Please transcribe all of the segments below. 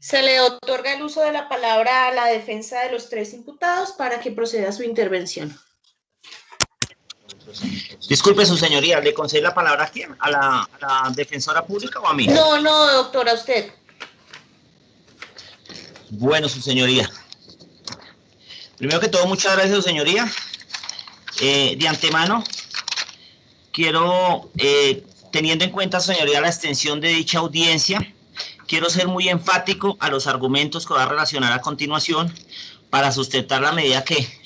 Se le otorga el uso de la palabra a la defensa de los tres imputados para que proceda a su intervención. Disculpe, su señoría, ¿le concede la palabra a quién? ¿A la defensora pública o a mí? No, doctora, usted. Bueno, su señoría. Primero que todo, muchas gracias, su señoría. De antemano, quiero, teniendo en cuenta, su señoría, la extensión de dicha audiencia, quiero ser muy enfático a los argumentos que voy a relacionar a continuación para sustentar la medida que,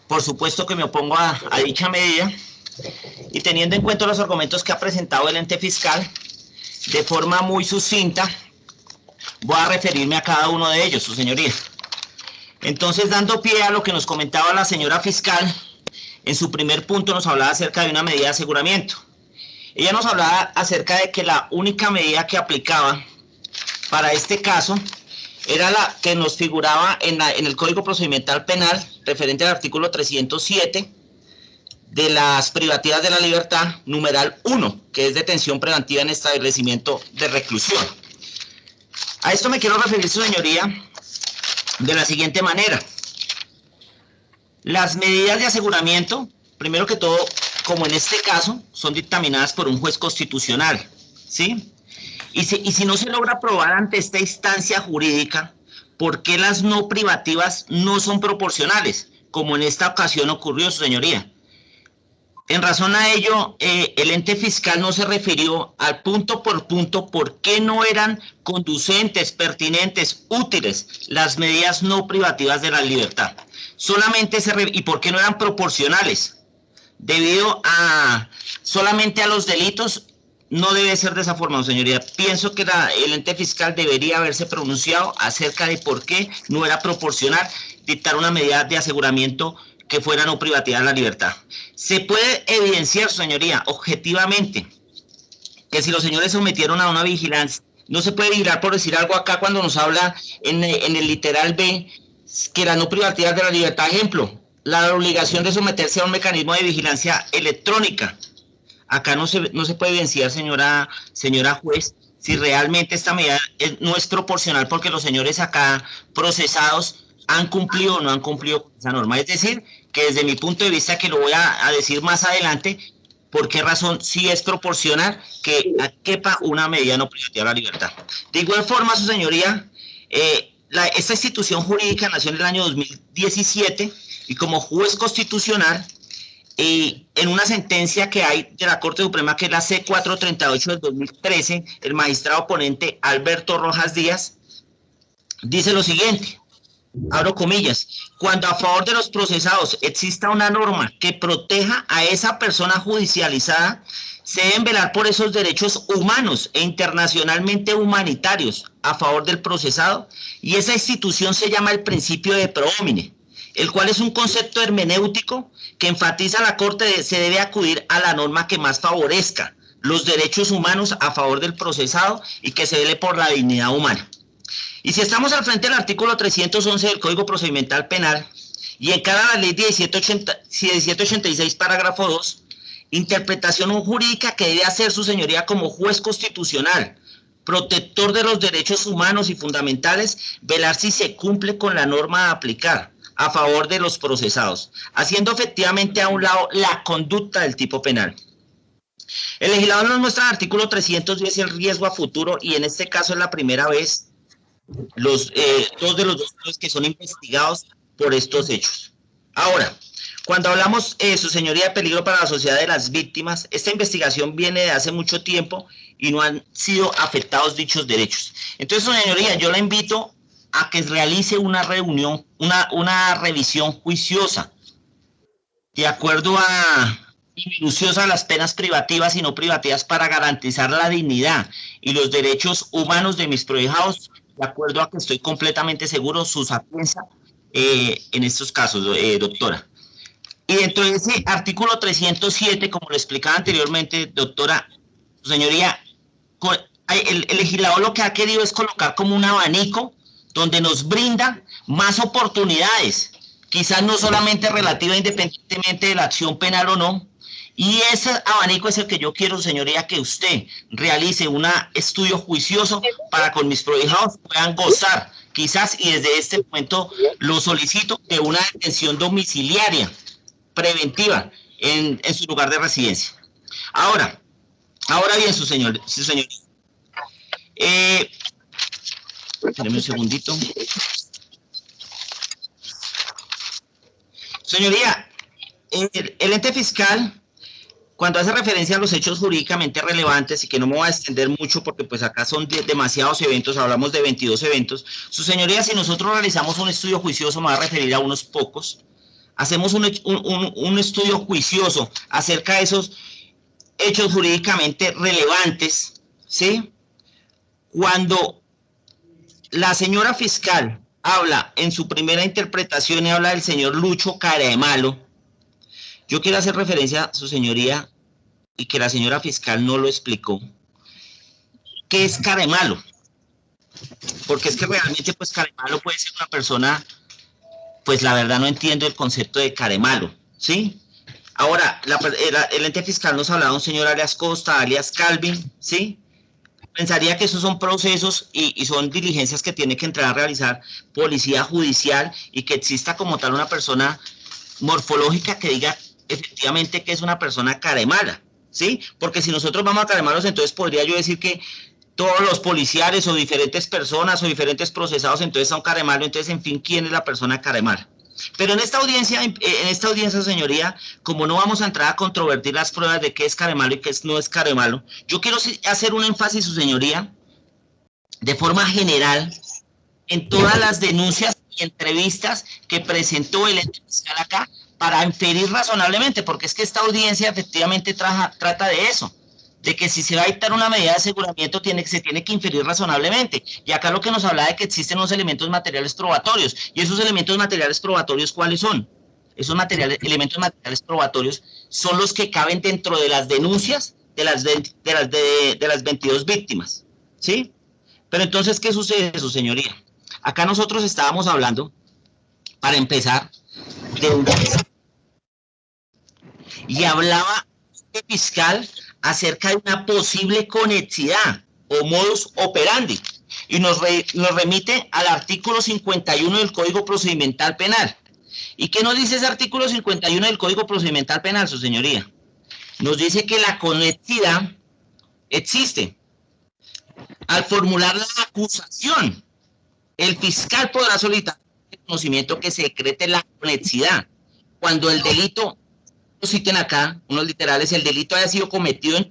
por supuesto que me opongo a dicha medida, y teniendo en cuenta los argumentos que ha presentado el ente fiscal, de forma muy sucinta, voy a referirme a cada uno de ellos, su señoría. Entonces, dando pie a lo que nos comentaba la señora fiscal, en su primer punto nos hablaba acerca de una medida de aseguramiento. Ella nos hablaba acerca de que la única medida que aplicaba para este caso era la que nos figuraba en el Código Procedimental Penal, referente al artículo 307 de las privativas de la libertad, numeral 1, que es detención preventiva en establecimiento de reclusión. A esto me quiero referir, su señoría, de la siguiente manera. Las medidas de aseguramiento, primero que todo, como en este caso, son dictaminadas por un juez constitucional, ¿sí? Y si no se logra probar ante esta instancia jurídica, ¿por qué las no privativas no son proporcionales? Como en esta ocasión ocurrió, su señoría. En razón a ello, el ente fiscal no se refirió al punto por punto por qué no eran conducentes, pertinentes, útiles las medidas no privativas de la libertad. Solamente y por qué no eran proporcionales. Debido a solamente a los delitos, no debe ser de esa forma, señoría. Pienso que el ente fiscal debería haberse pronunciado acerca de por qué no era proporcional dictar una medida de aseguramiento que fuera no privativa de la libertad. Se puede evidenciar, señoría, objetivamente, que si los señores sometieron a una vigilancia, no se puede vigilar por decir algo acá cuando nos habla en el literal B, que la no privativa de la libertad, ejemplo, la obligación de someterse a un mecanismo de vigilancia electrónica. Acá no se puede evidenciar, señora juez, si realmente esta medida no es proporcional porque los señores acá procesados han cumplido o no han cumplido con esa norma. Es decir, que desde mi punto de vista, que lo voy a decir más adelante, por qué razón sí es proporcional que quepa una medida no privativa de la libertad. De igual forma, su señoría, esta institución jurídica nació en el año 2017 y como juez constitucional, en una sentencia que hay de la Corte Suprema, que es la C438 del 2013, el magistrado ponente Alberto Rojas Díaz dice lo siguiente, abro comillas: cuando a favor de los procesados exista una norma que proteja a esa persona judicializada, se deben velar por esos derechos humanos e internacionalmente humanitarios a favor del procesado, y esa institución se llama el principio de pro homine, el cual es un concepto hermenéutico que enfatiza la Corte se debe acudir a la norma que más favorezca los derechos humanos a favor del procesado y que se vele por la dignidad humana. Y si estamos al frente del artículo 311 del Código Procedimental Penal y en cada la ley 1786, parágrafo 2, interpretación jurídica que debe hacer su señoría como juez constitucional, protector de los derechos humanos y fundamentales, velar si se cumple con la norma a aplicar a favor de los procesados, haciendo efectivamente a un lado la conducta del tipo penal. El legislador nos muestra en el artículo 310 el riesgo a futuro, y en este caso es la primera vez dos de los dos que son investigados por estos hechos. Ahora, cuando hablamos, su señoría, de peligro para la sociedad de las víctimas, esta investigación viene de hace mucho tiempo y no han sido afectados dichos derechos. Entonces, su señoría, yo la invito a que realice una reunión, una revisión juiciosa, de acuerdo y minuciosa a las penas privativas y no privativas para garantizar la dignidad y los derechos humanos de mis prohijados, de acuerdo a que estoy completamente seguro su sapiencia en estos casos, doctora. Y dentro de ese artículo 307, como lo explicaba anteriormente, doctora, su señoría, el legislador lo que ha querido es colocar como un abanico donde nos brinda más oportunidades, quizás no solamente relativa independientemente de la acción penal o no, Y ese abanico es el que yo quiero, señoría, que usted realice un estudio juicioso para con mis prohijados puedan gozar, quizás, y desde este momento lo solicito, de una detención domiciliaria preventiva en su lugar de residencia. Ahora bien, su señoría. Espérame un segundito. Señoría, el ente fiscal, cuando hace referencia a los hechos jurídicamente relevantes, y que no me voy a extender mucho porque pues acá son demasiados eventos, hablamos de 22 eventos, su señoría, si nosotros realizamos un estudio juicioso, me voy a referir a unos pocos, hacemos un estudio juicioso acerca de esos hechos jurídicamente relevantes, ¿sí? Cuando la señora fiscal habla en su primera interpretación y habla del señor Lucho Caremalo, yo quiero hacer referencia a su señoría y que la señora fiscal no lo explicó. ¿Qué es Caremalo? Porque es que realmente pues Caremalo puede ser una persona, pues la verdad no entiendo el concepto de Caremalo, ¿sí? Ahora, el ente fiscal nos hablaba de un señor alias Costa, alias Calvin, ¿sí? Pensaría que esos son procesos y son diligencias que tiene que entrar a realizar policía judicial y que exista como tal una persona morfológica que diga efectivamente que es una persona caremala, ¿sí? Porque si nosotros vamos a caremalos, entonces podría yo decir que todos los policiales o diferentes personas o diferentes procesados entonces son caremalos, entonces en fin, ¿quién es la persona caremala? Pero en esta audiencia, señoría, como no vamos a entrar a controvertir las pruebas de qué es caremalo y qué no es caremalo, yo quiero hacer un énfasis, su señoría, de forma general, en todas las denuncias y entrevistas que presentó el ente fiscal acá, para inferir razonablemente, porque es que esta audiencia efectivamente trata de eso, de que si se va a dictar una medida de aseguramiento se tiene que inferir razonablemente. Y acá lo que nos habla de que existen unos elementos materiales probatorios. ¿Y esos elementos materiales probatorios cuáles son? Esos elementos materiales probatorios son los que caben dentro de las denuncias de las 22 víctimas, ¿sí? Pero entonces, ¿qué sucede, su señoría? Acá nosotros estábamos hablando, para empezar, de un y hablaba el fiscal acerca de una posible conexidad o modus operandi y nos remite al artículo 51 del Código Procedimental Penal. ¿Y qué nos dice ese artículo 51 del Código Procedimental Penal, su señoría? Nos dice que la conexidad existe. Al formular la acusación, el fiscal podrá solicitar el conocimiento que se decrete la conexidad cuando el delito, citen acá, unos literales, el delito haya sido cometido en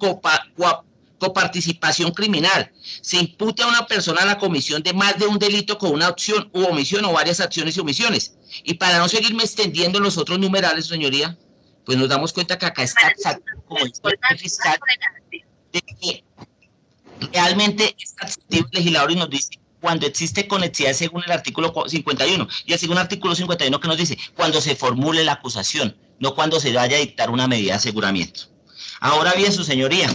coparticipación criminal, se impute a una persona la comisión de más de un delito con una acción u omisión o varias acciones y omisiones. Y para no seguirme extendiendo en los otros numerales, señoría, pues nos damos cuenta que acá está exacto como dice el fiscal, de que realmente es adjetivo el legislador y nos dice cuando existe conexidad según el artículo 51, y el segundo artículo 51 que nos dice cuando se formule la acusación, no cuando se vaya a dictar una medida de aseguramiento. Ahora bien, su señoría,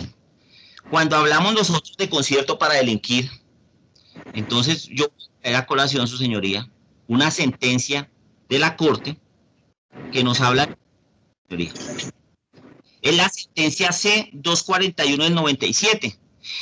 cuando hablamos nosotros de concierto para delinquir, entonces yo traigo a colación, su señoría, una sentencia de la Corte que nos habla, señoría. Es la sentencia C-241 del 97,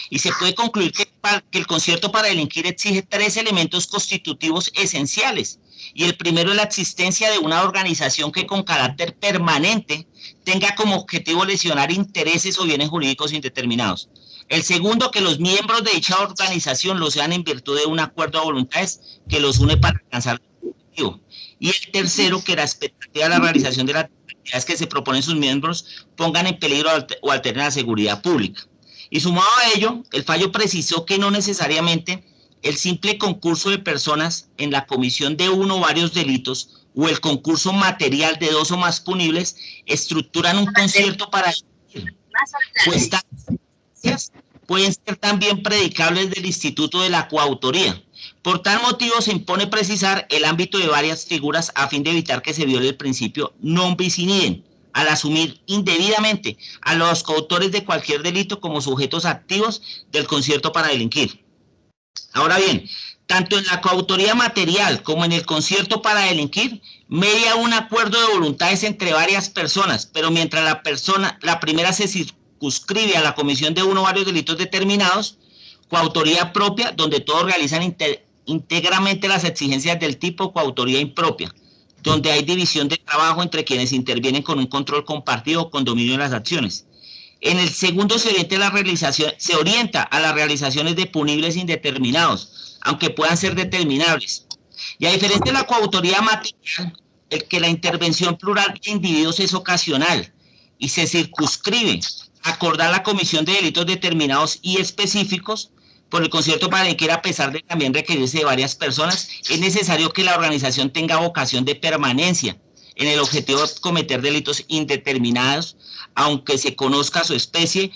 y se puede concluir que el concierto para delinquir exige 3 elementos constitutivos esenciales, y el primero es la existencia de una organización que con carácter permanente tenga como objetivo lesionar intereses o bienes jurídicos indeterminados. El segundo, que los miembros de dicha organización lo sean en virtud de un acuerdo de voluntades que los une para alcanzar el objetivo. Y el tercero, que la expectativa de la realización de las actividades que se proponen sus miembros pongan en peligro o alteren la seguridad pública. Y sumado a ello, el fallo precisó que no necesariamente el simple concurso de personas en la comisión de uno o varios delitos o el concurso material de 2 o más punibles estructuran un concierto para delinquir, pues estas pueden ser también predicables del instituto de la coautoría. Por tal motivo se impone precisar el ámbito de varias figuras a fin de evitar que se viole el principio non bis in idem, al asumir indebidamente a los coautores de cualquier delito como sujetos activos del concierto para delinquir. Ahora bien, tanto en la coautoría material como en el concierto para delinquir, media un acuerdo de voluntades entre varias personas, pero mientras la primera se circunscribe a la comisión de uno o varios delitos determinados, coautoría propia, donde todos realizan íntegramente las exigencias del tipo coautoría impropia, donde hay división de trabajo entre quienes intervienen con un control compartido o con dominio de las acciones. En el segundo se orienta a las realizaciones de punibles indeterminados, aunque puedan ser determinables. Y a diferencia de la coautoría material, el que la intervención plural de individuos es ocasional y se circunscribe a acordar la comisión de delitos determinados y específicos por el concierto para que, a pesar de también requerirse de varias personas, es necesario que la organización tenga vocación de permanencia en el objetivo de cometer delitos indeterminados, aunque se conozca su especie.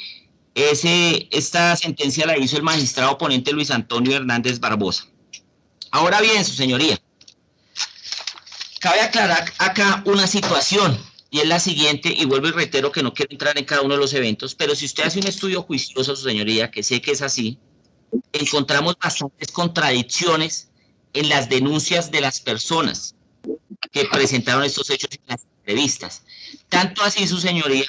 Esta sentencia la hizo el magistrado ponente Luis Antonio Hernández Barbosa. Ahora bien, su señoría, cabe aclarar acá una situación, y es la siguiente, y vuelvo y reitero que no quiero entrar en cada uno de los eventos, pero si usted hace un estudio juicioso, su señoría, que sé que es así, encontramos bastantes contradicciones en las denuncias de las personas que presentaron estos hechos en las entrevistas. Tanto así, su señoría,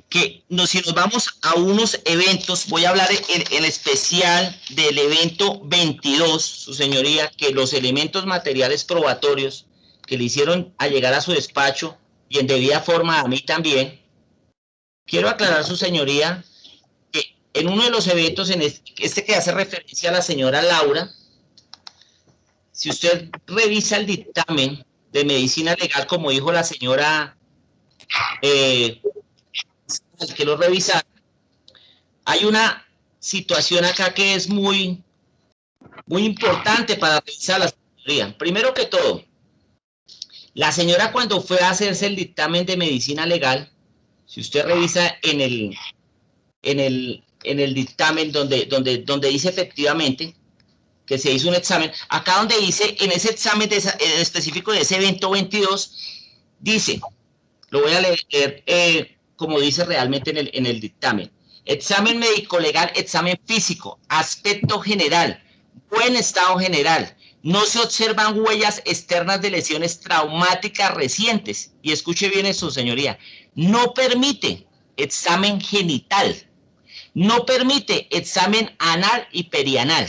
que si nos vamos a unos eventos, voy a hablar en especial del evento 22, su señoría, que los elementos materiales probatorios que le hicieron a llegar a su despacho y en debida forma a mí también, quiero aclarar, su señoría, que en uno de los eventos, en este que hace referencia a la señora Laura, si usted revisa el dictamen de medicina legal, como dijo la señora que lo revisa, hay una situación acá que es muy importante para revisar la señoría. Primero que todo, la señora, cuando fue a hacerse el dictamen de medicina legal, si usted revisa en el dictamen donde dice efectivamente que se hizo un examen, acá donde dice, en ese examen en específico de ese evento 22, dice, lo voy a leer como dice realmente en el dictamen: examen médico legal, examen físico, aspecto general, buen estado general, no se observan huellas externas de lesiones traumáticas recientes, y escuche bien eso, señoría, no permite examen genital, no permite examen anal y perianal.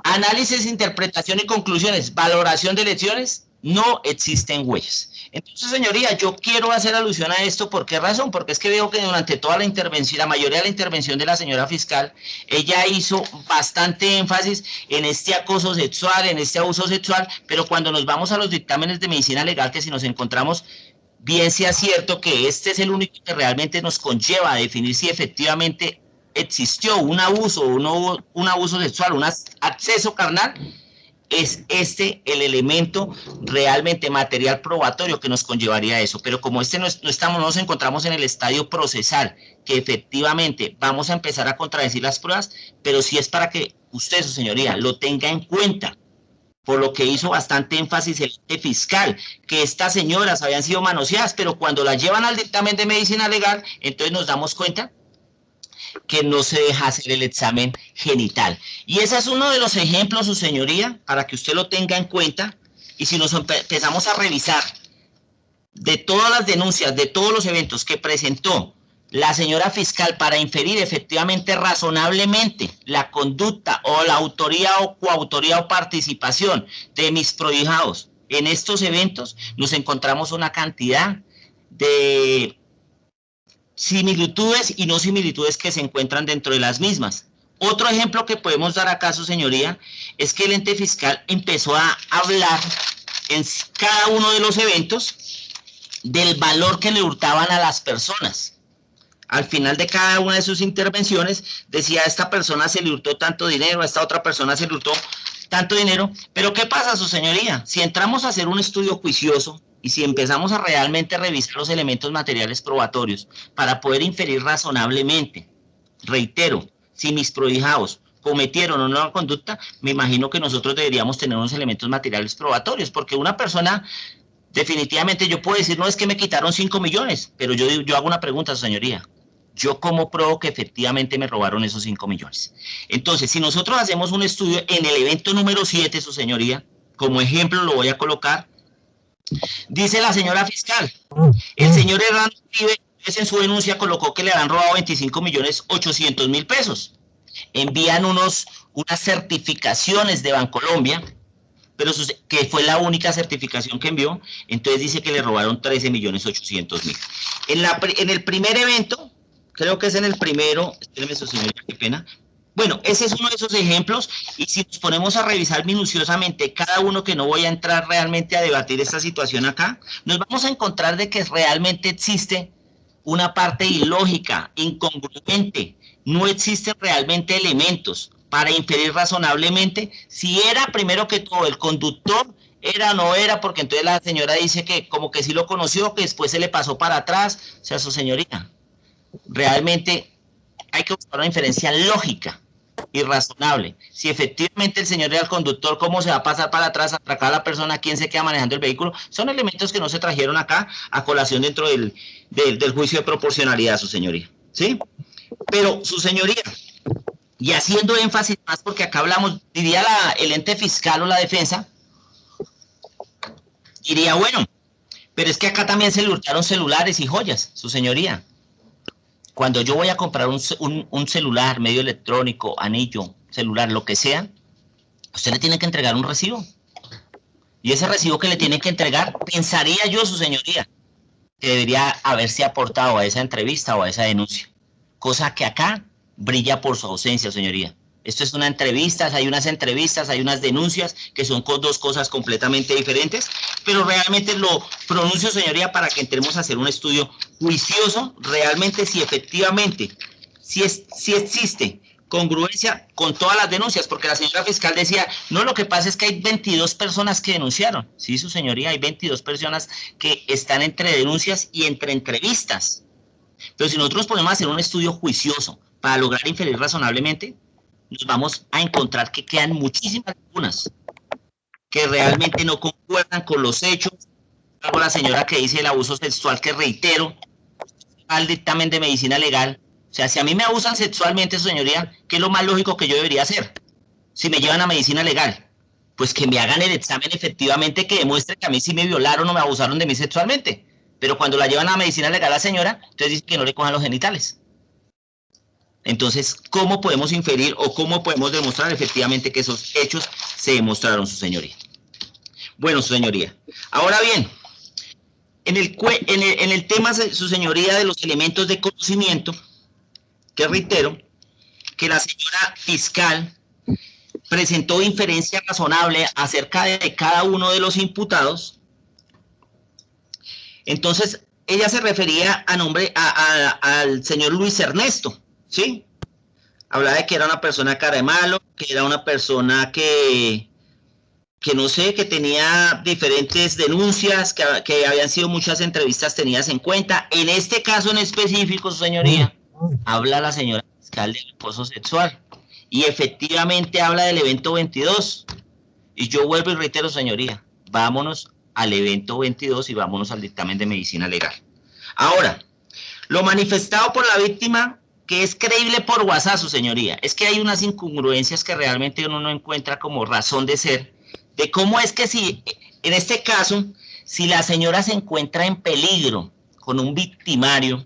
Análisis, interpretación y conclusiones, valoración de lesiones, no existen huellas. Entonces, señoría, yo quiero hacer alusión a esto. ¿Por qué razón? Porque es que veo que durante toda la intervención, la mayoría de la intervención de la señora fiscal, ella hizo bastante énfasis en este acoso sexual, en este abuso sexual, pero cuando nos vamos a los dictámenes de medicina legal, que si nos encontramos, bien sea cierto que este es el único que realmente nos conlleva a definir si efectivamente existió un abuso o no hubo un abuso sexual, un acceso carnal, es este el elemento realmente material probatorio que nos conllevaría a eso. Pero como no nos encontramos en el estadio procesal, que efectivamente vamos a empezar a contradecir las pruebas, pero sí es para que usted, su señoría, lo tenga en cuenta, por lo que hizo bastante énfasis el ente fiscal, que estas señoras habían sido manoseadas, pero cuando las llevan al dictamen de medicina legal, entonces nos damos cuenta que no se deja hacer el examen genital. Y ese es uno de los ejemplos, su señoría, para que usted lo tenga en cuenta. Y si nos empezamos a revisar de todas las denuncias, de todos los eventos que presentó la señora fiscal para inferir efectivamente, razonablemente, la conducta o la autoría o coautoría o participación de mis prohijados en estos eventos, nos encontramos una cantidad de similitudes y no similitudes que se encuentran dentro de las mismas. Otro ejemplo que podemos dar acá, su señoría, es que el ente fiscal empezó a hablar en cada uno de los eventos del valor que le hurtaban a las personas. Al final de cada una de sus intervenciones decía: a esta persona se le hurtó tanto dinero, a esta otra persona se le hurtó tanto dinero. Pero ¿qué pasa, su señoría? Si entramos a hacer un estudio juicioso y si empezamos a realmente revisar los elementos materiales probatorios para poder inferir razonablemente, reitero, si mis prohijados cometieron o no la conducta, me imagino que nosotros deberíamos tener unos elementos materiales probatorios, porque una persona, definitivamente yo puedo decir, no, es que me quitaron 5 millones, pero yo hago una pregunta, su señoría: ¿yo cómo pruebo que efectivamente me robaron esos 5 millones? Entonces, si nosotros hacemos un estudio en el evento número 7, su señoría, como ejemplo lo voy a colocar, Dice la señora fiscal, el señor Hernando Uribe en su denuncia colocó que le han robado 25.800.000 pesos. Envían unas certificaciones de Bancolombia, pero que fue la única certificación que envió, entonces dice que le robaron 13.800.000. En el primer evento, creo que es en el primero, espéreme su señoría, qué pena. Bueno, ese es uno de esos ejemplos, y si nos ponemos a revisar minuciosamente cada uno, que no voy a entrar realmente a debatir esta situación acá, nos vamos a encontrar de que realmente existe una parte ilógica, incongruente, no existen realmente elementos para inferir razonablemente si era, primero que todo, el conductor, era o no era, porque entonces la señora dice que como que sí lo conoció, que después se le pasó para atrás. O sea, su señoría, realmente hay que buscar una inferencia lógica y razonable. Si efectivamente el señor era el conductor, ¿cómo se va a pasar para atrás, atracar a la persona? ¿Quién se queda manejando el vehículo? Son elementos que no se trajeron acá a colación dentro del juicio de proporcionalidad, su señoría, ¿sí? Pero, su señoría, y haciendo énfasis más, porque acá hablamos, diría el ente fiscal o la defensa, diría, bueno, pero es que acá también se le hurtaron celulares y joyas, su señoría. Cuando yo voy a comprar un celular, medio electrónico, anillo, celular, lo que sea, usted le tiene que entregar un recibo. Y ese recibo que le tiene que entregar, pensaría yo, su señoría, que debería haberse aportado a esa entrevista o a esa denuncia. Cosa que acá brilla por su ausencia, señoría. Esto es una entrevista, hay unas denuncias que son dos cosas completamente diferentes, pero realmente lo pronuncio, señoría, para que entremos a hacer un estudio juicioso, realmente si efectivamente, si existe congruencia con todas las denuncias, porque la señora fiscal decía, no, lo que pasa es que hay 22 personas que denunciaron. Sí, su señoría, hay 22 personas que están entre denuncias y entre entrevistas. Pero si nosotros podemos hacer un estudio juicioso para lograr inferir razonablemente, nos vamos a encontrar que quedan muchísimas lagunas que realmente no concuerdan con los hechos. Algo la señora que dice el abuso sexual, que reitero, al dictamen de medicina legal. O sea, si a mí me abusan sexualmente, su señoría, ¿qué es lo más lógico que yo debería hacer? Si me llevan a medicina legal, pues que me hagan el examen efectivamente que demuestre que a mí sí me violaron o me abusaron de mí sexualmente. Pero cuando la llevan a medicina legal a la señora, entonces dice que no le cojan los genitales. Entonces, ¿cómo podemos inferir o cómo podemos demostrar efectivamente que esos hechos se demostraron, su señoría? Bueno, su señoría. Ahora bien, en el tema, su señoría, de los elementos de conocimiento, que reitero, que la señora fiscal presentó inferencia razonable acerca de cada uno de los imputados. Entonces, ella se refería al señor Luis Ernesto, ¿sí? Hablaba de que era una persona cara de malo, que era una persona que no sé, que tenía diferentes denuncias, que habían sido muchas entrevistas tenidas en cuenta. En este caso en específico, su señoría, habla la señora fiscal del acoso sexual. Y efectivamente habla del evento 22. Y yo vuelvo y reitero, señoría, vámonos al evento 22 y vámonos al dictamen de medicina legal. Ahora, lo manifestado por la víctima, que es creíble por WhatsApp, su señoría, es que hay unas incongruencias que realmente uno no encuentra como razón de ser, de cómo es que si, en este caso, si la señora se encuentra en peligro con un victimario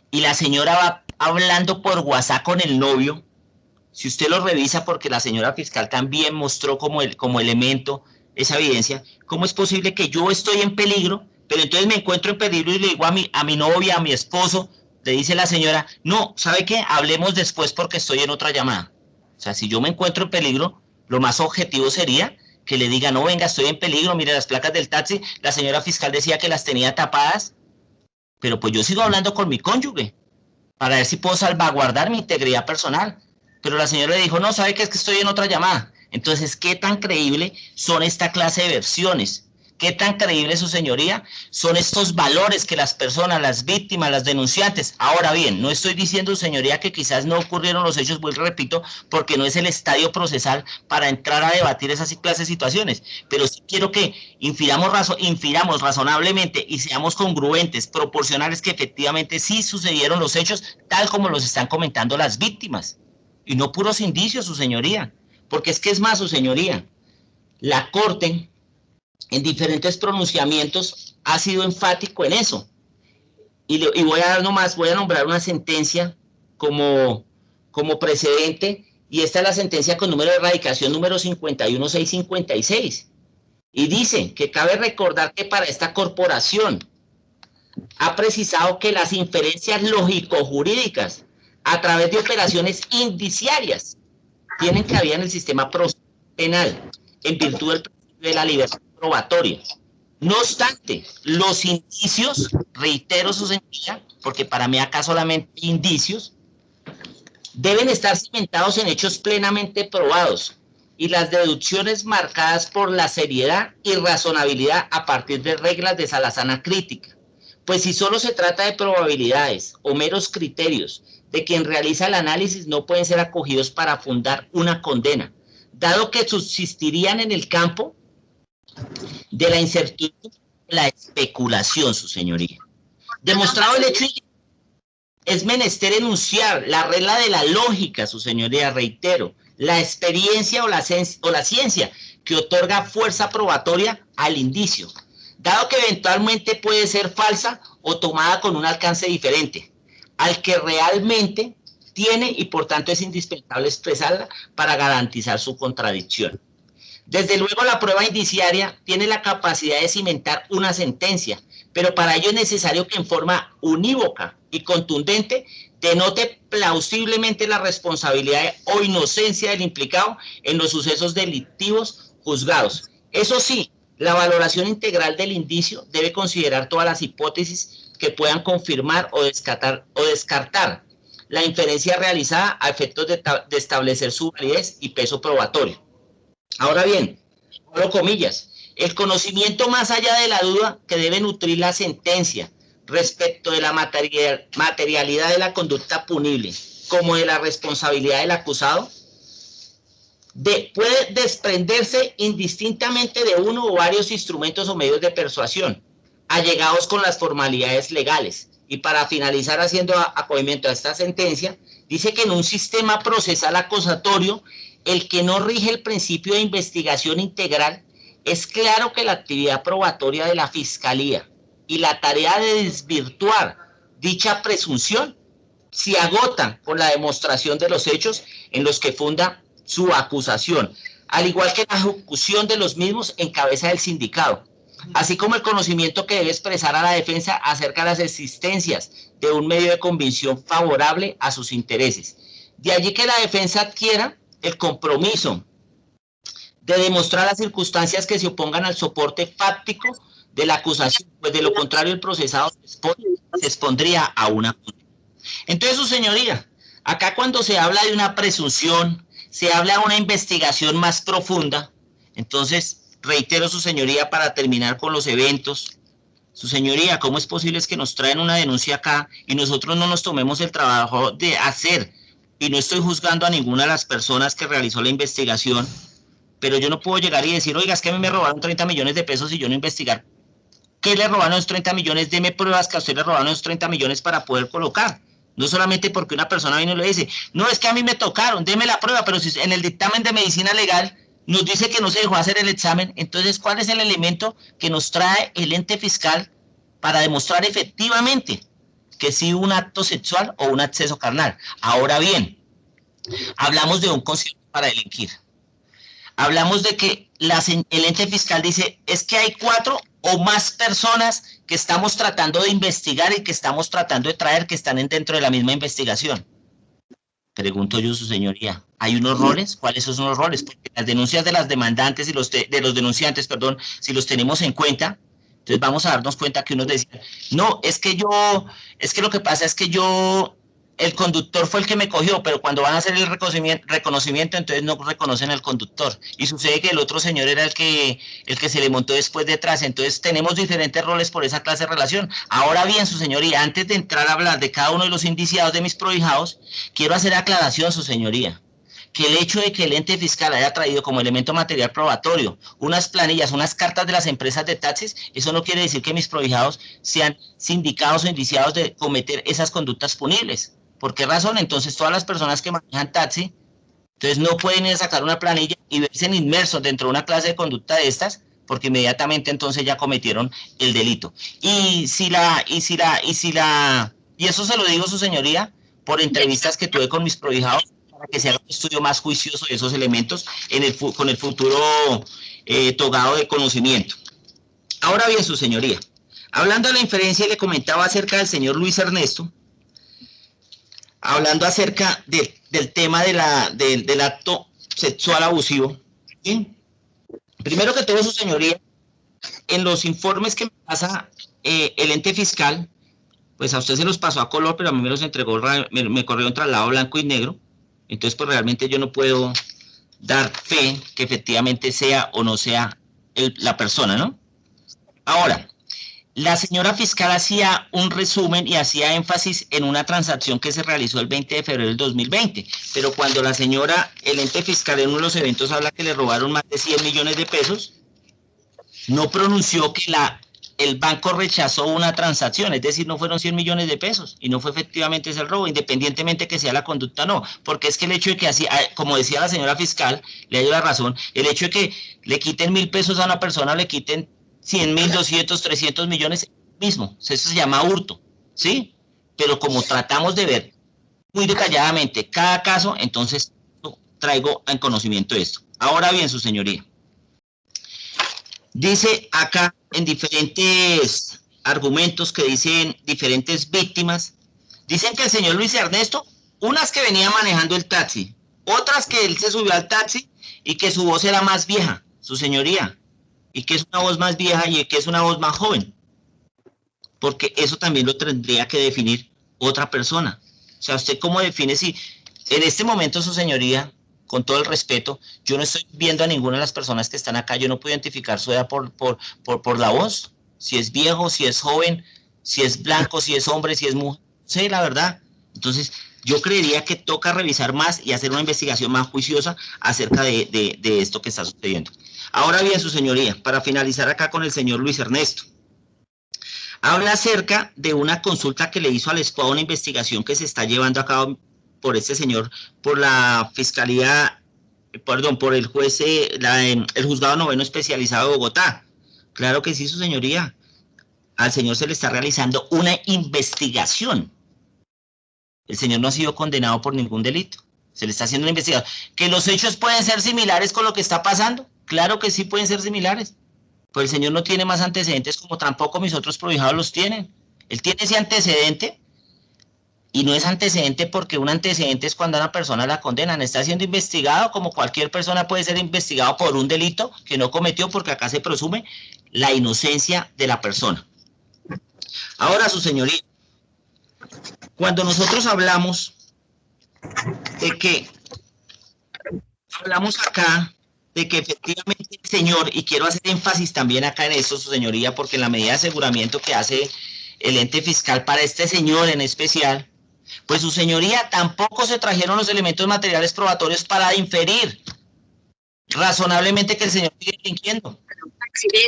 y la señora va hablando por WhatsApp con el novio, si usted lo revisa, porque la señora fiscal también mostró como elemento esa evidencia, ¿cómo es posible que yo estoy en peligro, pero entonces me encuentro en peligro y le digo a mi novia, a mi esposo, le dice la señora, no, ¿sabe qué? Hablemos después porque estoy en otra llamada. O sea, si yo me encuentro en peligro, lo más objetivo sería que le diga, no, venga, estoy en peligro, mire las placas del taxi, la señora fiscal decía que las tenía tapadas, pero pues yo sigo hablando con mi cónyuge para ver si puedo salvaguardar mi integridad personal. Pero la señora le dijo, no, ¿sabe qué? Es que estoy en otra llamada. Entonces, ¿qué tan creíble son esta clase de versiones? ¿Qué tan creíble, su señoría, son estos valores que las personas, las víctimas, las denunciantes? Ahora bien, no estoy diciendo, su señoría, que quizás no ocurrieron los hechos, vuelvo y repito, porque no es el estadio procesal para entrar a debatir esas clases de situaciones, pero sí quiero que infiramos razonablemente y seamos congruentes, proporcionales, que efectivamente sí sucedieron los hechos tal como los están comentando las víctimas, y no puros indicios, su señoría, porque es que es más, su señoría, la Corte en diferentes pronunciamientos ha sido enfático en eso. Y voy a nombrar una sentencia como precedente, y esta es la sentencia con número de erradicación número 51656. Y dice que cabe recordar que para esta corporación ha precisado que las inferencias lógico-jurídicas a través de operaciones indiciarias tienen cabida en el sistema penal en virtud del principio de la libertad probatoria. No obstante, los indicios, reitero su señoría, porque para mí acá solamente indicios, deben estar cimentados en hechos plenamente probados y las deducciones marcadas por la seriedad y razonabilidad a partir de reglas de sala sana crítica. Pues si solo se trata de probabilidades o meros criterios de quien realiza el análisis, no pueden ser acogidos para fundar una condena, dado que subsistirían en el campo de la incertidumbre, la especulación, su señoría. Demostrado el hecho, es menester enunciar la regla de la lógica, su señoría, reitero, la experiencia o la ciencia que otorga fuerza probatoria al indicio, dado que eventualmente puede ser falsa o tomada con un alcance diferente, al que realmente tiene y por tanto es indispensable expresarla para garantizar su contradicción. Desde luego la prueba indiciaria tiene la capacidad de cimentar una sentencia, pero para ello es necesario que en forma unívoca y contundente denote plausiblemente la responsabilidad o inocencia del implicado en los sucesos delictivos juzgados. Eso sí, la valoración integral del indicio debe considerar todas las hipótesis que puedan confirmar o descartar la inferencia realizada a efectos de establecer su validez y peso probatorio. Ahora bien, abro comillas, el conocimiento más allá de la duda que debe nutrir la sentencia respecto de la materialidad de la conducta punible como de la responsabilidad del acusado puede desprenderse indistintamente de uno o varios instrumentos o medios de persuasión allegados con las formalidades legales. Y para finalizar haciendo acogimiento a esta sentencia, dice que en un sistema procesal acusatorio, el que no rige el principio de investigación integral, es claro que la actividad probatoria de la Fiscalía y la tarea de desvirtuar dicha presunción se agotan con la demostración de los hechos en los que funda su acusación, al igual que la ejecución de los mismos en cabeza del sindicado, así como el conocimiento que debe expresar a la defensa acerca de las existencias de un medio de convicción favorable a sus intereses. De allí que la defensa adquiera el compromiso de demostrar las circunstancias que se opongan al soporte fáctico de la acusación, pues de lo contrario el procesado se expondría a una condena. Entonces, su señoría, acá cuando se habla de una presunción, se habla de una investigación más profunda. Entonces, reitero, su señoría, para terminar con los eventos, su señoría, ¿cómo es posible que nos traen una denuncia acá y nosotros no nos tomemos el trabajo de hacer? Y no estoy juzgando a ninguna de las personas que realizó la investigación, pero yo no puedo llegar y decir, oiga, es que a mí me robaron 30 millones de pesos y yo no investigar. ¿Qué le robaron esos 30 millones? Deme pruebas que a usted le robaron esos 30 millones para poder colocar. No solamente porque una persona vino y le dice, no, es que a mí me tocaron, deme la prueba, pero si en el dictamen de medicina legal nos dice que no se dejó hacer el examen, entonces, ¿cuál es el elemento que nos trae el ente fiscal para demostrar efectivamente que sí hubo un acto sexual o un acceso carnal? Ahora bien, hablamos de un concierto para delinquir. Hablamos de que el ente fiscal dice, es que hay 4 o más personas que estamos tratando de investigar y que estamos tratando de traer que están dentro de la misma investigación. Pregunto yo, su señoría, ¿hay unos roles? ¿Cuáles son los roles? Porque las denuncias de las demandantes y de los denunciantes, perdón, si los tenemos en cuenta, entonces vamos a darnos cuenta que unos decían, no, es que lo que pasa es que el conductor fue el que me cogió, pero cuando van a hacer el reconocimiento, entonces no reconocen al conductor. Y sucede que el otro señor era el que se le montó después detrás. Entonces tenemos diferentes roles por esa clase de relación. Ahora bien, su señoría, antes de entrar a hablar de cada uno de los indiciados de mis prohijados, quiero hacer aclaración, su señoría, que el hecho de que el ente fiscal haya traído como elemento material probatorio unas planillas, unas cartas de las empresas de taxis, eso no quiere decir que mis prohijados sean sindicados o indiciados de cometer esas conductas punibles. ¿Por qué razón? Entonces todas las personas que manejan taxi, entonces no pueden ir a sacar una planilla y verse inmersos dentro de una clase de conducta de estas, porque inmediatamente entonces ya cometieron el delito. Y eso se lo digo, su señoría, por entrevistas que tuve con mis prohijados, para que se haga un estudio más juicioso de esos elementos con el futuro togado de conocimiento. Ahora bien, su señoría, hablando de la inferencia, le comentaba acerca del señor Luis Ernesto, hablando acerca del tema del acto sexual abusivo. ¿Sí? Primero que todo, su señoría, en los informes que me pasa el ente fiscal, pues a usted se los pasó a color, pero a mí me los entregó, me corrió un traslado blanco y negro. Entonces, pues realmente yo no puedo dar fe que efectivamente sea o no sea la persona, ¿no? Ahora, la señora fiscal hacía un resumen y hacía énfasis en una transacción que se realizó el 20 de febrero del 2020, pero cuando la señora, el ente fiscal en uno de los eventos habla que le robaron más de 100 millones de pesos, no pronunció que el banco rechazó una transacción, es decir, no fueron 100 millones de pesos y no fue efectivamente ese el robo, independientemente que sea la conducta no, porque es que el hecho de que así, como decía la señora fiscal, le doy la razón, el hecho de que le quiten 1.000 pesos a una persona, le quiten 100.000, 200, 300 millones, mismo, eso se llama hurto, ¿sí? Pero como tratamos de ver muy detalladamente cada caso, entonces traigo en conocimiento esto. Ahora bien, su señoría, dice acá en diferentes argumentos que dicen diferentes víctimas, dicen que el señor Luis Ernesto, unas que venía manejando el taxi, otras que él se subió al taxi y que su voz era más vieja, su señoría, y que es una voz más vieja y que es una voz más joven, porque eso también lo tendría que definir otra persona. O sea, ¿usted cómo define si en este momento, su señoría, con todo el respeto, yo no estoy viendo a ninguna de las personas que están acá, yo no puedo identificar su edad por la voz, si es viejo, si es joven, si es blanco, si es hombre, si es mujer, sí, la verdad. Entonces, yo creería que toca revisar más y hacer una investigación más juiciosa acerca de esto que está sucediendo. Ahora bien, su señoría, para finalizar acá con el señor Luis Ernesto, habla acerca de una consulta que le hizo al SPOA, una investigación que se está llevando a cabo por este señor, por la Fiscalía, perdón, por el juez, el Juzgado Noveno Especializado de Bogotá. Claro que sí, su señoría. Al señor se le está realizando una investigación. El señor no ha sido condenado por ningún delito. Se le está haciendo una investigación. ¿Que los hechos pueden ser similares con lo que está pasando? Claro que sí pueden ser similares. Pues el señor no tiene más antecedentes como tampoco mis otros prohijados los tienen. Él tiene ese antecedente y no es antecedente porque un antecedente es cuando a una persona la condenan. Está siendo investigado como cualquier persona puede ser investigado por un delito que no cometió, porque acá se presume la inocencia de la persona. Ahora, su señoría, cuando nosotros hablamos de que efectivamente el señor, y quiero hacer énfasis también acá en esto, su señoría, porque en la medida de aseguramiento que hace el ente fiscal para este señor en especial, pues su señoría tampoco se trajeron los elementos materiales probatorios para inferir razonablemente que el señor sigue delinquiendo.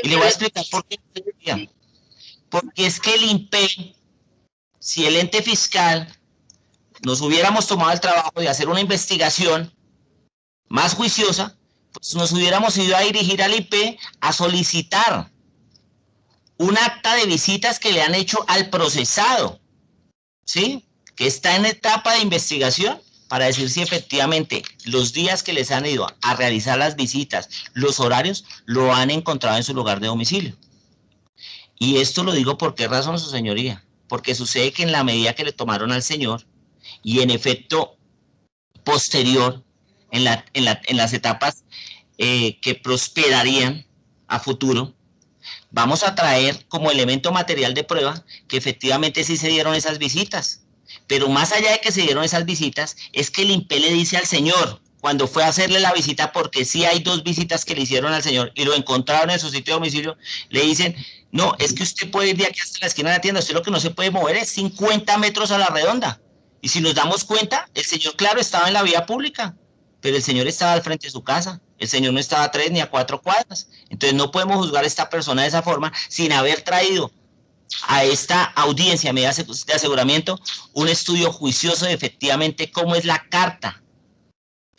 Y le voy a explicar por qué. Porque es que el INPE, si el ente fiscal nos hubiéramos tomado el trabajo de hacer una investigación más juiciosa, pues nos hubiéramos ido a dirigir al IP a solicitar un acta de visitas que le han hecho al procesado, ¿sí? Que está en etapa de investigación, para decir si efectivamente los días que les han ido a realizar las visitas, los horarios, lo han encontrado en su lugar de domicilio. Y esto lo digo por qué razón, su señoría. Porque sucede que en la medida que le tomaron al señor, y en efecto posterior, en las etapas que prosperarían a futuro, vamos a traer como elemento material de prueba que efectivamente sí se dieron esas visitas. Pero más allá de que se dieron esas visitas, es que el INPE le dice al señor, cuando fue a hacerle la visita, porque sí hay 2 visitas que le hicieron al señor y lo encontraron en su sitio de domicilio, le dicen, no, es que usted puede ir de aquí hasta la esquina de la tienda, usted lo que no se puede mover es 50 metros a la redonda. Y si nos damos cuenta, el señor, claro, estaba en la vía pública, pero el señor estaba al frente de su casa, el señor no estaba a 3 ni a 4 cuadras. Entonces no podemos juzgar a esta persona de esa forma sin haber traído a esta audiencia de aseguramiento un estudio juicioso de efectivamente cómo es la carta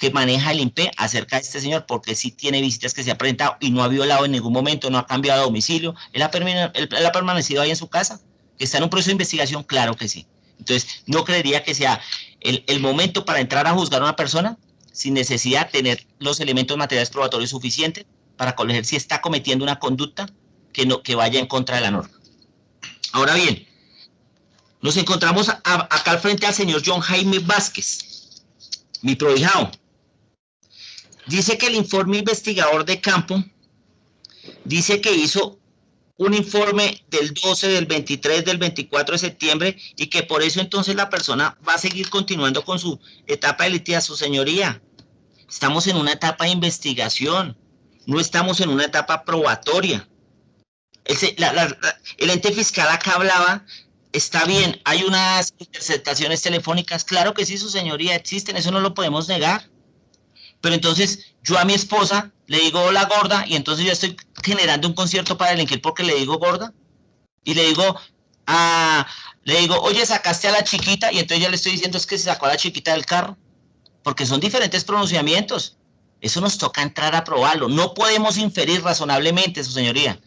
que maneja el INPE acerca de este señor, porque sí tiene visitas que se ha presentado y no ha violado en ningún momento, no ha cambiado de domicilio, él ha permanecido ahí en su casa, que está en un proceso de investigación, claro que sí. Entonces, no creería que sea el momento para entrar a juzgar a una persona sin necesidad de tener los elementos materiales probatorios suficientes para conocer si está cometiendo una conducta que vaya en contra de la norma. Ahora bien, nos encontramos acá al frente al señor John Jaime Vázquez, mi prohijado. Dice que el informe investigador de campo dice que hizo un informe del 12, del 23, del 24 de septiembre y que por eso entonces la persona va a seguir continuando con su etapa delictiva. Su señoría, estamos en una etapa de investigación, no estamos en una etapa probatoria. El ente fiscal acá hablaba, está bien, hay unas interceptaciones telefónicas, claro que sí, su señoría, existen, eso no lo podemos negar. Pero entonces yo a mi esposa le digo hola gorda y entonces yo estoy generando un concierto para delinquir porque le digo gorda y le digo, oye, sacaste a la chiquita y entonces ya le estoy diciendo es que se sacó a la chiquita del carro, porque son diferentes pronunciamientos. Eso nos toca entrar a probarlo. No podemos inferir razonablemente, su señoría,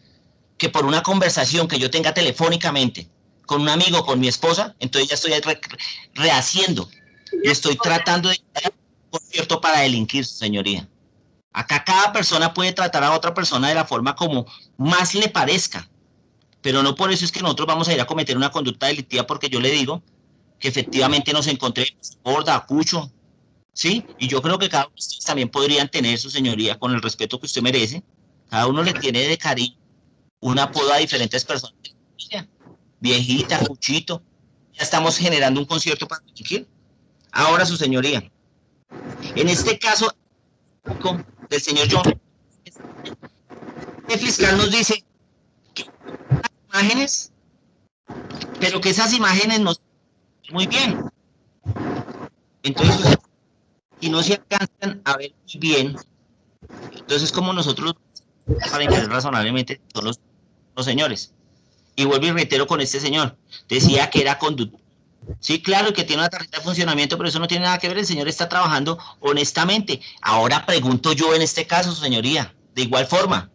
que por una conversación que yo tenga telefónicamente con un amigo, con mi esposa, entonces ya estoy rehaciendo y estoy tratando de concierto para delinquir, su señoría. Acá cada persona puede tratar a otra persona de la forma como más le parezca, pero no por eso es que nosotros vamos a ir a cometer una conducta delictiva porque yo le digo que efectivamente nos encontré gorda, cucho, ¿sí? Y yo creo que cada uno de ustedes también podrían tener, su señoría, con el respeto que usted merece, cada uno le tiene de cariño un apodo a diferentes personas. Viejita, cuchito, ya estamos generando un concierto para delinquir. Ahora, su señoría, en este caso del señor John, el fiscal nos dice que imágenes, pero que esas imágenes no están muy bien. Entonces, y no se alcanzan a ver muy bien, entonces como nosotros, para entender razonablemente, son los señores. Y vuelvo y reitero con este señor, decía que era conductor. Sí, claro, que tiene una tarjeta de funcionamiento, pero eso no tiene nada que ver, el señor está trabajando honestamente. Ahora pregunto yo en este caso, su señoría, de igual forma,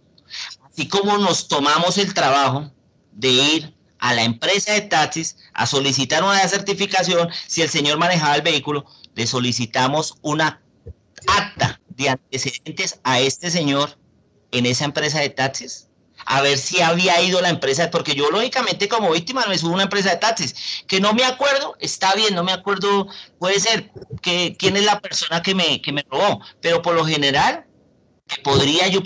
así como nos tomamos el trabajo de ir a la empresa de taxis a solicitar una certificación, si el señor manejaba el vehículo, le solicitamos una acta de antecedentes a este señor en esa empresa de taxis, a ver si había ido la empresa, porque yo lógicamente como víctima me subo a una empresa de taxis, que no me acuerdo, está bien, no me acuerdo, puede ser que quién es la persona que me robó, pero por lo general, podría yo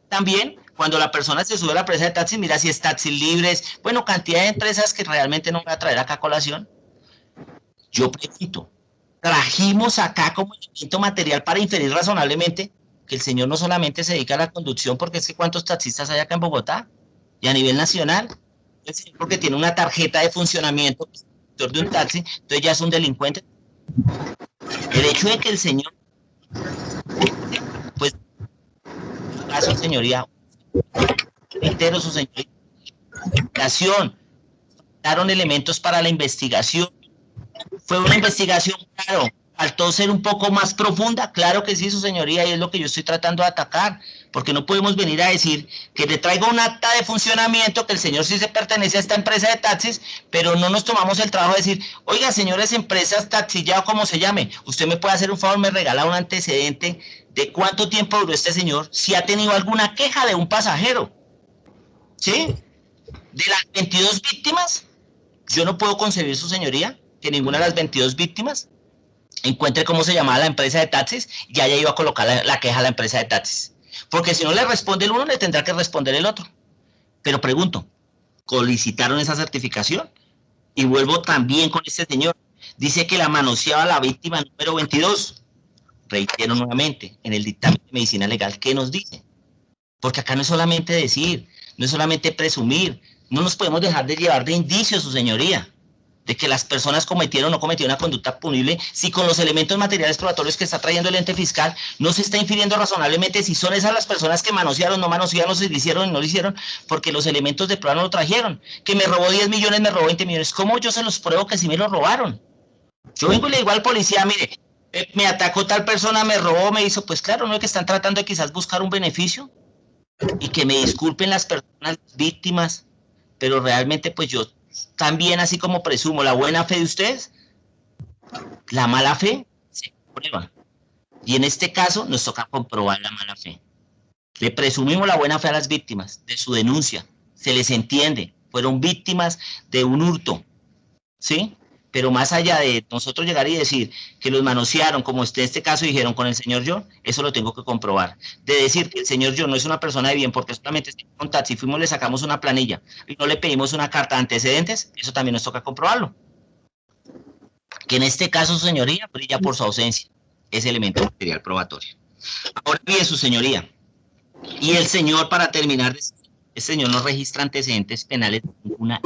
también, cuando la persona se sube a la empresa de taxis, mira si es Taxis Libres, bueno, cantidad de empresas que realmente no voy a traer acá a colación. Yo pregunto, trajimos acá como elemento material para inferir razonablemente que el señor no solamente se dedica a la conducción, porque es que cuántos taxistas hay acá en Bogotá y a nivel nacional, porque tiene una tarjeta de funcionamiento de un taxi, entonces ya es un delincuente. El hecho de que el señor, pues, a su señoría, entero su señoría, daron elementos para la investigación. Fue una investigación, claro, faltó ser un poco más profunda, claro que sí, su señoría, y es lo que yo estoy tratando de atacar, porque no podemos venir a decir que le traigo un acta de funcionamiento, que el señor sí se pertenece a esta empresa de taxis, pero no nos tomamos el trabajo de decir, oiga, señores empresas taxi, ya o como se llame, usted me puede hacer un favor, me regala un antecedente de cuánto tiempo duró este señor, si ha tenido alguna queja de un pasajero, ¿sí? De las 22 víctimas, yo no puedo concebir, su señoría, que ninguna de las 22 víctimas encuentre cómo se llamaba la empresa de taxis y haya ido a colocar la queja a la empresa de taxis. Porque si no le responde el uno, le tendrá que responder el otro. Pero pregunto, ¿solicitaron esa certificación? Y vuelvo también con este señor. Dice que la manoseaba la víctima número 22. Reitero nuevamente, en el dictamen de medicina legal, ¿qué nos dice? Porque acá no es solamente decir, no es solamente presumir, no nos podemos dejar de llevar de indicios, su señoría, de que las personas cometieron o no cometieron una conducta punible, si con los elementos materiales probatorios que está trayendo el ente fiscal no se está infiriendo razonablemente si son esas las personas que manosearon, no manosearon, si lo hicieron y no lo hicieron, porque los elementos de prueba no lo trajeron. Que me robó 10 millones, me robó 20 millones. ¿Cómo yo se los pruebo que sí me lo robaron? Yo vengo y le digo al policía, mire, Me atacó tal persona, me robó, me hizo, pues claro, no es que están tratando de quizás buscar un beneficio y que me disculpen las personas víctimas, pero realmente pues yo también, así como presumo la buena fe de ustedes, la mala fe se prueba. Y en este caso nos toca comprobar la mala fe. Le presumimos la buena fe a las víctimas de su denuncia, se les entiende, fueron víctimas de un hurto, ¿sí? Pero más allá de nosotros llegar y decir que los manosearon, como en este caso dijeron con el señor John, eso lo tengo que comprobar. De decir que el señor John no es una persona de bien porque solamente está en contacto, si fuimos le sacamos una planilla y no le pedimos una carta de antecedentes, eso también nos toca comprobarlo. Que en este caso, su señoría, brilla por su ausencia, ese elemento material probatorio. Ahora bien, su señoría, y el señor, para terminar, el señor no registra antecedentes penales de ninguna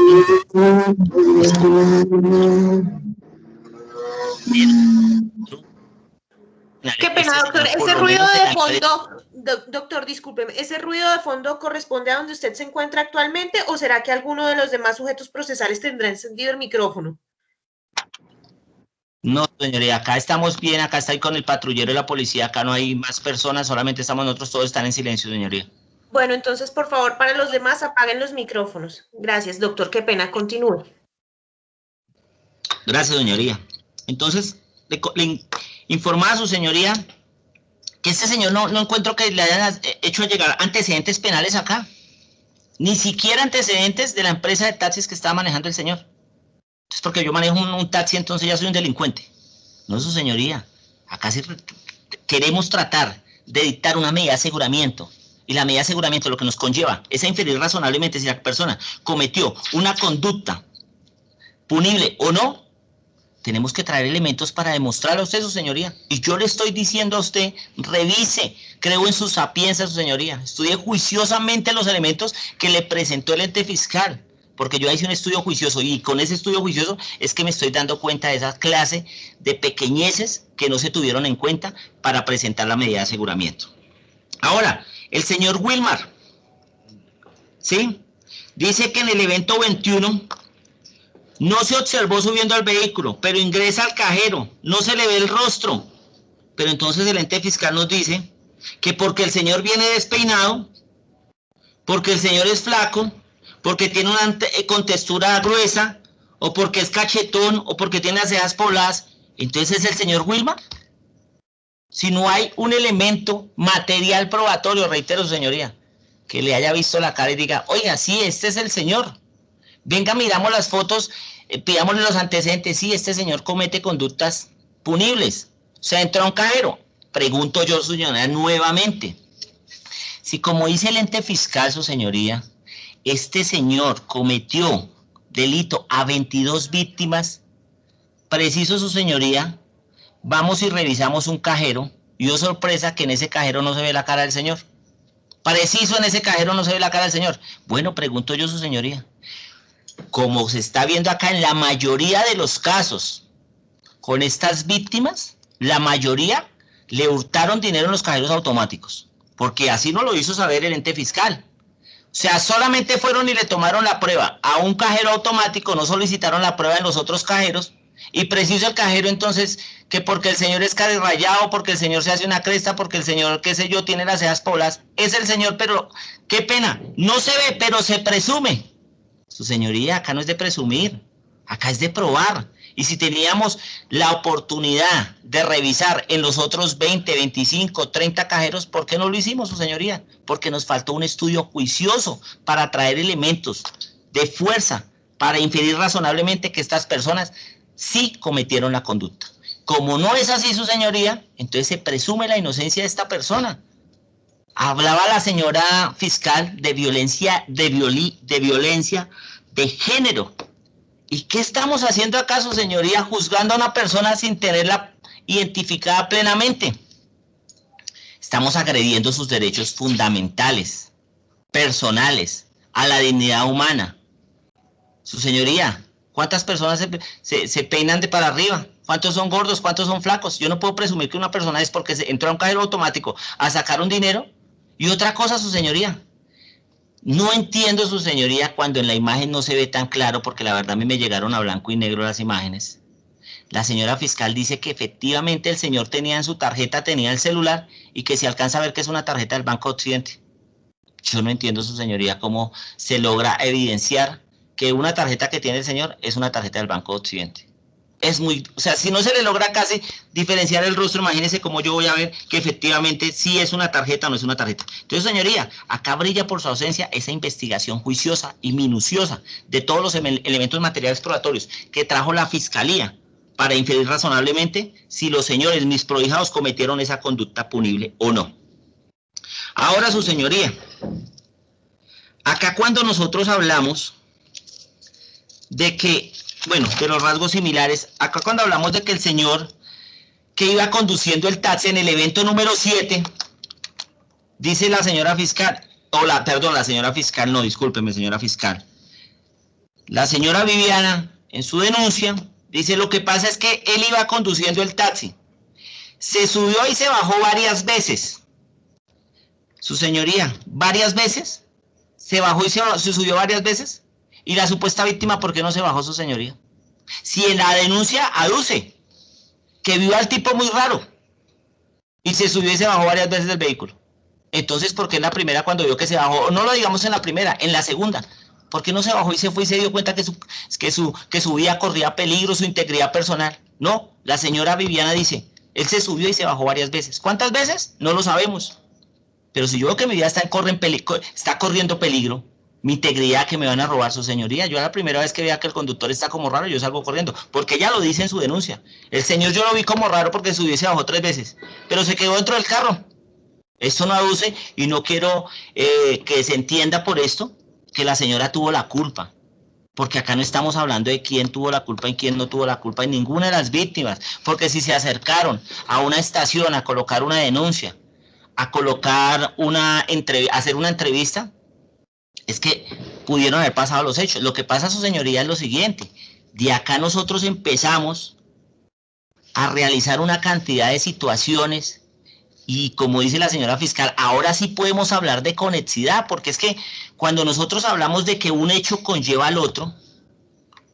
Qué pena, doctor. Ese ruido de fondo, doctor, discúlpeme, ¿ese ruido de fondo corresponde a donde usted se encuentra actualmente o será que alguno de los demás sujetos procesales tendrá encendido el micrófono? No, señoría, acá estamos bien, acá estoy con el patrullero de la policía, acá no hay más personas, solamente estamos nosotros, todos están en silencio, señoría. Bueno, entonces, por favor, para los demás, apaguen los micrófonos. Gracias, doctor, qué pena, continúe. Gracias, señoría. Entonces, le informaba a su señoría que este señor no encuentro que le hayan hecho llegar antecedentes penales acá, ni siquiera antecedentes de la empresa de taxis que estaba manejando el señor. Entonces, porque yo manejo un taxi, entonces ya soy un delincuente. No, su señoría. Acá sí queremos tratar de dictar una medida de aseguramiento. Y la medida de aseguramiento lo que nos conlleva es a inferir razonablemente si la persona cometió una conducta punible o no. Tenemos que traer elementos para demostrarle a usted, su señoría. Y yo le estoy diciendo a usted, revise, creo en su sapiencia, su señoría. Estudie juiciosamente los elementos que le presentó el ente fiscal. Porque yo hice un estudio juicioso y con ese estudio juicioso es que me estoy dando cuenta de esa clase de pequeñeces que no se tuvieron en cuenta para presentar la medida de aseguramiento. Ahora, el señor Wilmar, ¿sí? Dice que en el evento 21 no se observó subiendo al vehículo, pero ingresa al cajero, no se le ve el rostro. Pero entonces el ente fiscal nos dice que porque el señor viene despeinado, porque el señor es flaco, porque tiene una contextura gruesa, o porque es cachetón, o porque tiene las cejas pobladas, entonces es el señor Wilmar. Si no hay un elemento material probatorio, reitero, su señoría, que le haya visto la cara y diga, oiga, sí, este es el señor. Venga, miramos las fotos, pidámosle los antecedentes, sí, este señor comete conductas punibles. O sea, entró a un cajero. Pregunto yo, su señoría, nuevamente. Si como dice el ente fiscal, su señoría, este señor cometió delito a 22 víctimas, preciso, su señoría, vamos y revisamos un cajero, y oh sorpresa que en ese cajero no se ve la cara del señor. Preciso, en ese cajero no se ve la cara del señor. Bueno, pregunto yo, su señoría, como se está viendo acá en la mayoría de los casos, con estas víctimas, la mayoría le hurtaron dinero en los cajeros automáticos, porque así nos lo hizo saber el ente fiscal. O sea, solamente fueron y le tomaron la prueba a un cajero automático, no solicitaron la prueba en los otros cajeros, y preciso el cajero entonces que porque el señor es rayado, porque el señor se hace una cresta, porque el señor, qué sé yo, tiene las cejas pobladas, es el señor, pero qué pena, no se ve, pero se presume. Su señoría, acá no es de presumir, acá es de probar. Y si teníamos la oportunidad de revisar en los otros 20, 25, 30 cajeros, ¿por qué no lo hicimos, su señoría? Porque nos faltó un estudio juicioso para traer elementos de fuerza para inferir razonablemente que estas personas sí cometieron la conducta. Como no es así, su señoría, entonces se presume la inocencia de esta persona. Hablaba la señora fiscal de violencia, de violencia de género. ¿Y qué estamos haciendo acaso, señoría, juzgando a una persona sin tenerla identificada plenamente? Estamos agrediendo sus derechos fundamentales, personales, a la dignidad humana. Su señoría, ¿cuántas personas se peinan de para arriba? ¿Cuántos son gordos? ¿Cuántos son flacos? Yo no puedo presumir que una persona es porque se entró a un cajero automático a sacar un dinero. Y otra cosa, su señoría, no entiendo, su señoría, cuando en la imagen no se ve tan claro, porque la verdad a mí me llegaron a blanco y negro las imágenes. La señora fiscal dice que efectivamente el señor tenía en su tarjeta, tenía el celular y que se alcanza a ver que es una tarjeta del Banco Occidente. Yo no entiendo, su señoría, cómo se logra evidenciar que una tarjeta que tiene el señor es una tarjeta del Banco Occidente. Es muy, o sea, si no se le logra casi diferenciar el rostro, imagínense cómo yo voy a ver que efectivamente sí es una tarjeta o no es una tarjeta. Entonces, señoría, acá brilla por su ausencia esa investigación juiciosa y minuciosa de todos los elementos materiales probatorios que trajo la Fiscalía para inferir razonablemente si los señores mis prohijados cometieron esa conducta punible o no. Ahora, su señoría, acá cuando nosotros hablamos de que, bueno, de los rasgos similares, acá cuando hablamos de que el señor que iba conduciendo el taxi en el evento número 7, dice la señora fiscal, la señora fiscal, no, discúlpeme, señora fiscal. La señora Viviana, en su denuncia, dice, lo que pasa es que él iba conduciendo el taxi, se subió y se bajó varias veces. Su señoría, ¿varias veces? ¿Se bajó y se subió varias veces? ¿Y la supuesta víctima por qué no se bajó, su señoría? Si en la denuncia aduce que vio al tipo muy raro y se subió y se bajó varias veces del vehículo. Entonces, ¿por qué en la primera cuando vio que se bajó? No lo digamos en la primera, en la segunda. ¿Por qué no se bajó y se fue y se dio cuenta que su vida corría peligro, su integridad personal? No, la señora Viviana dice, él se subió y se bajó varias veces. ¿Cuántas veces? No lo sabemos. Pero si yo veo que mi vida está corriendo peligro, mi integridad, que me van a robar, su señoría, yo a la primera vez que vea que el conductor está como raro, yo salgo corriendo, porque ella lo dice en su denuncia. El señor yo lo vi como raro porque subió y se bajó 3 veces, pero se quedó dentro del carro. Esto no aduce y no quiero que se entienda por esto que la señora tuvo la culpa, porque acá no estamos hablando de quién tuvo la culpa y quién no tuvo la culpa, y ninguna de las víctimas, porque si se acercaron a una estación a colocar una denuncia, a colocar hacer una entrevista, es que pudieron haber pasado los hechos. Lo que pasa, su señoría, es lo siguiente: de acá nosotros empezamos a realizar una cantidad de situaciones y, como dice la señora fiscal, ahora sí podemos hablar de conexidad, porque es que cuando nosotros hablamos de que un hecho conlleva al otro,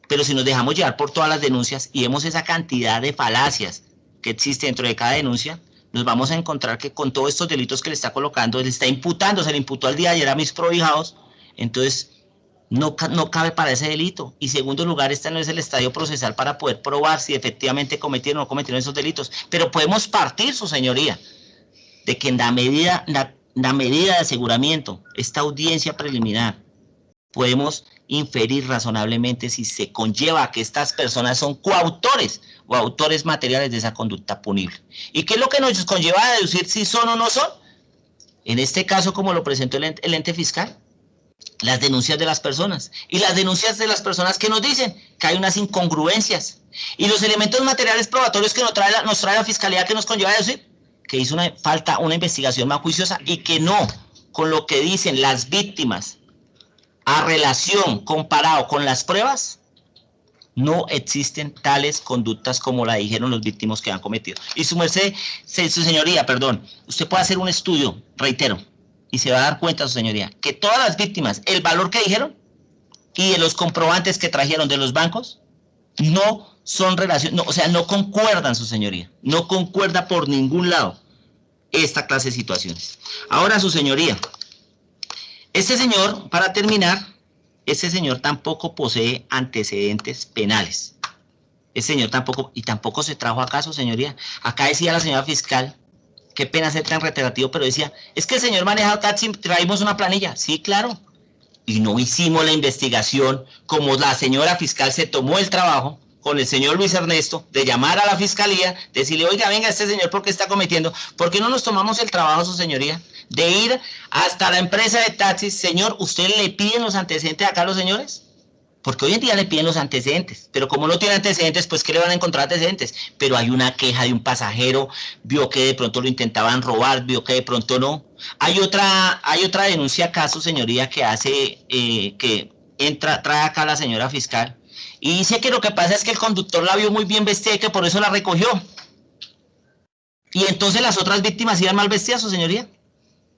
pero si nos dejamos llevar por todas las denuncias y vemos esa cantidad de falacias que existe dentro de cada denuncia, nos vamos a encontrar que con todos estos delitos que le está colocando, se le imputó al día de ayer a mis prohijados, entonces no cabe para ese delito. Y segundo lugar, este no es el estadio procesal para poder probar si efectivamente cometieron o no cometieron esos delitos. Pero podemos partir, su señoría, de que en la medida de aseguramiento, esta audiencia preliminar, podemos inferir razonablemente si se conlleva que estas personas son coautores o autores materiales de esa conducta punible. ¿Y qué es lo que nos conlleva a deducir si son o no son? En este caso, como lo presentó el ente fiscal, las denuncias de las personas. Y las denuncias de las personas que nos dicen que hay unas incongruencias. Y los elementos materiales probatorios que nos trae la Fiscalía, que nos conlleva a decir que hizo falta una investigación más juiciosa y que no, con lo que dicen las víctimas, a relación comparado con las pruebas, no existen tales conductas como la dijeron los víctimas que han cometido. Y su merced, su señoría, perdón, usted puede hacer un estudio, reitero, y se va a dar cuenta, su señoría, que todas las víctimas, el valor que dijeron y de los comprobantes que trajeron de los bancos, no son o sea, no concuerdan, su señoría, no concuerda por ningún lado esta clase de situaciones. Ahora, su señoría, este señor, para terminar, este señor tampoco posee antecedentes penales. Este señor tampoco se trajo acá, su señoría. Acá decía la señora fiscal, qué pena ser tan reiterativo, pero decía, es que el señor maneja taxi, traímos una planilla. Sí, claro. Y no hicimos la investigación como la señora fiscal se tomó el trabajo con el señor Luis Ernesto de llamar a la fiscalía, decirle, oiga, venga, este señor, ¿por qué está cometiendo? ¿Por qué no nos tomamos el trabajo, su señoría, de ir hasta la empresa de taxis? Señor, ¿usted le piden los antecedentes acá a los señores? Porque hoy en día le piden los antecedentes, pero como no tiene antecedentes, pues ¿qué le van a encontrar antecedentes? Pero hay una queja de un pasajero, vio que de pronto lo intentaban robar, vio que de pronto no. Hay otra denuncia acá, su señoría, que hace, trae acá la señora fiscal, y dice que lo que pasa es que el conductor la vio muy bien vestida y que por eso la recogió. Y entonces las otras víctimas iban mal vestidas, su señoría.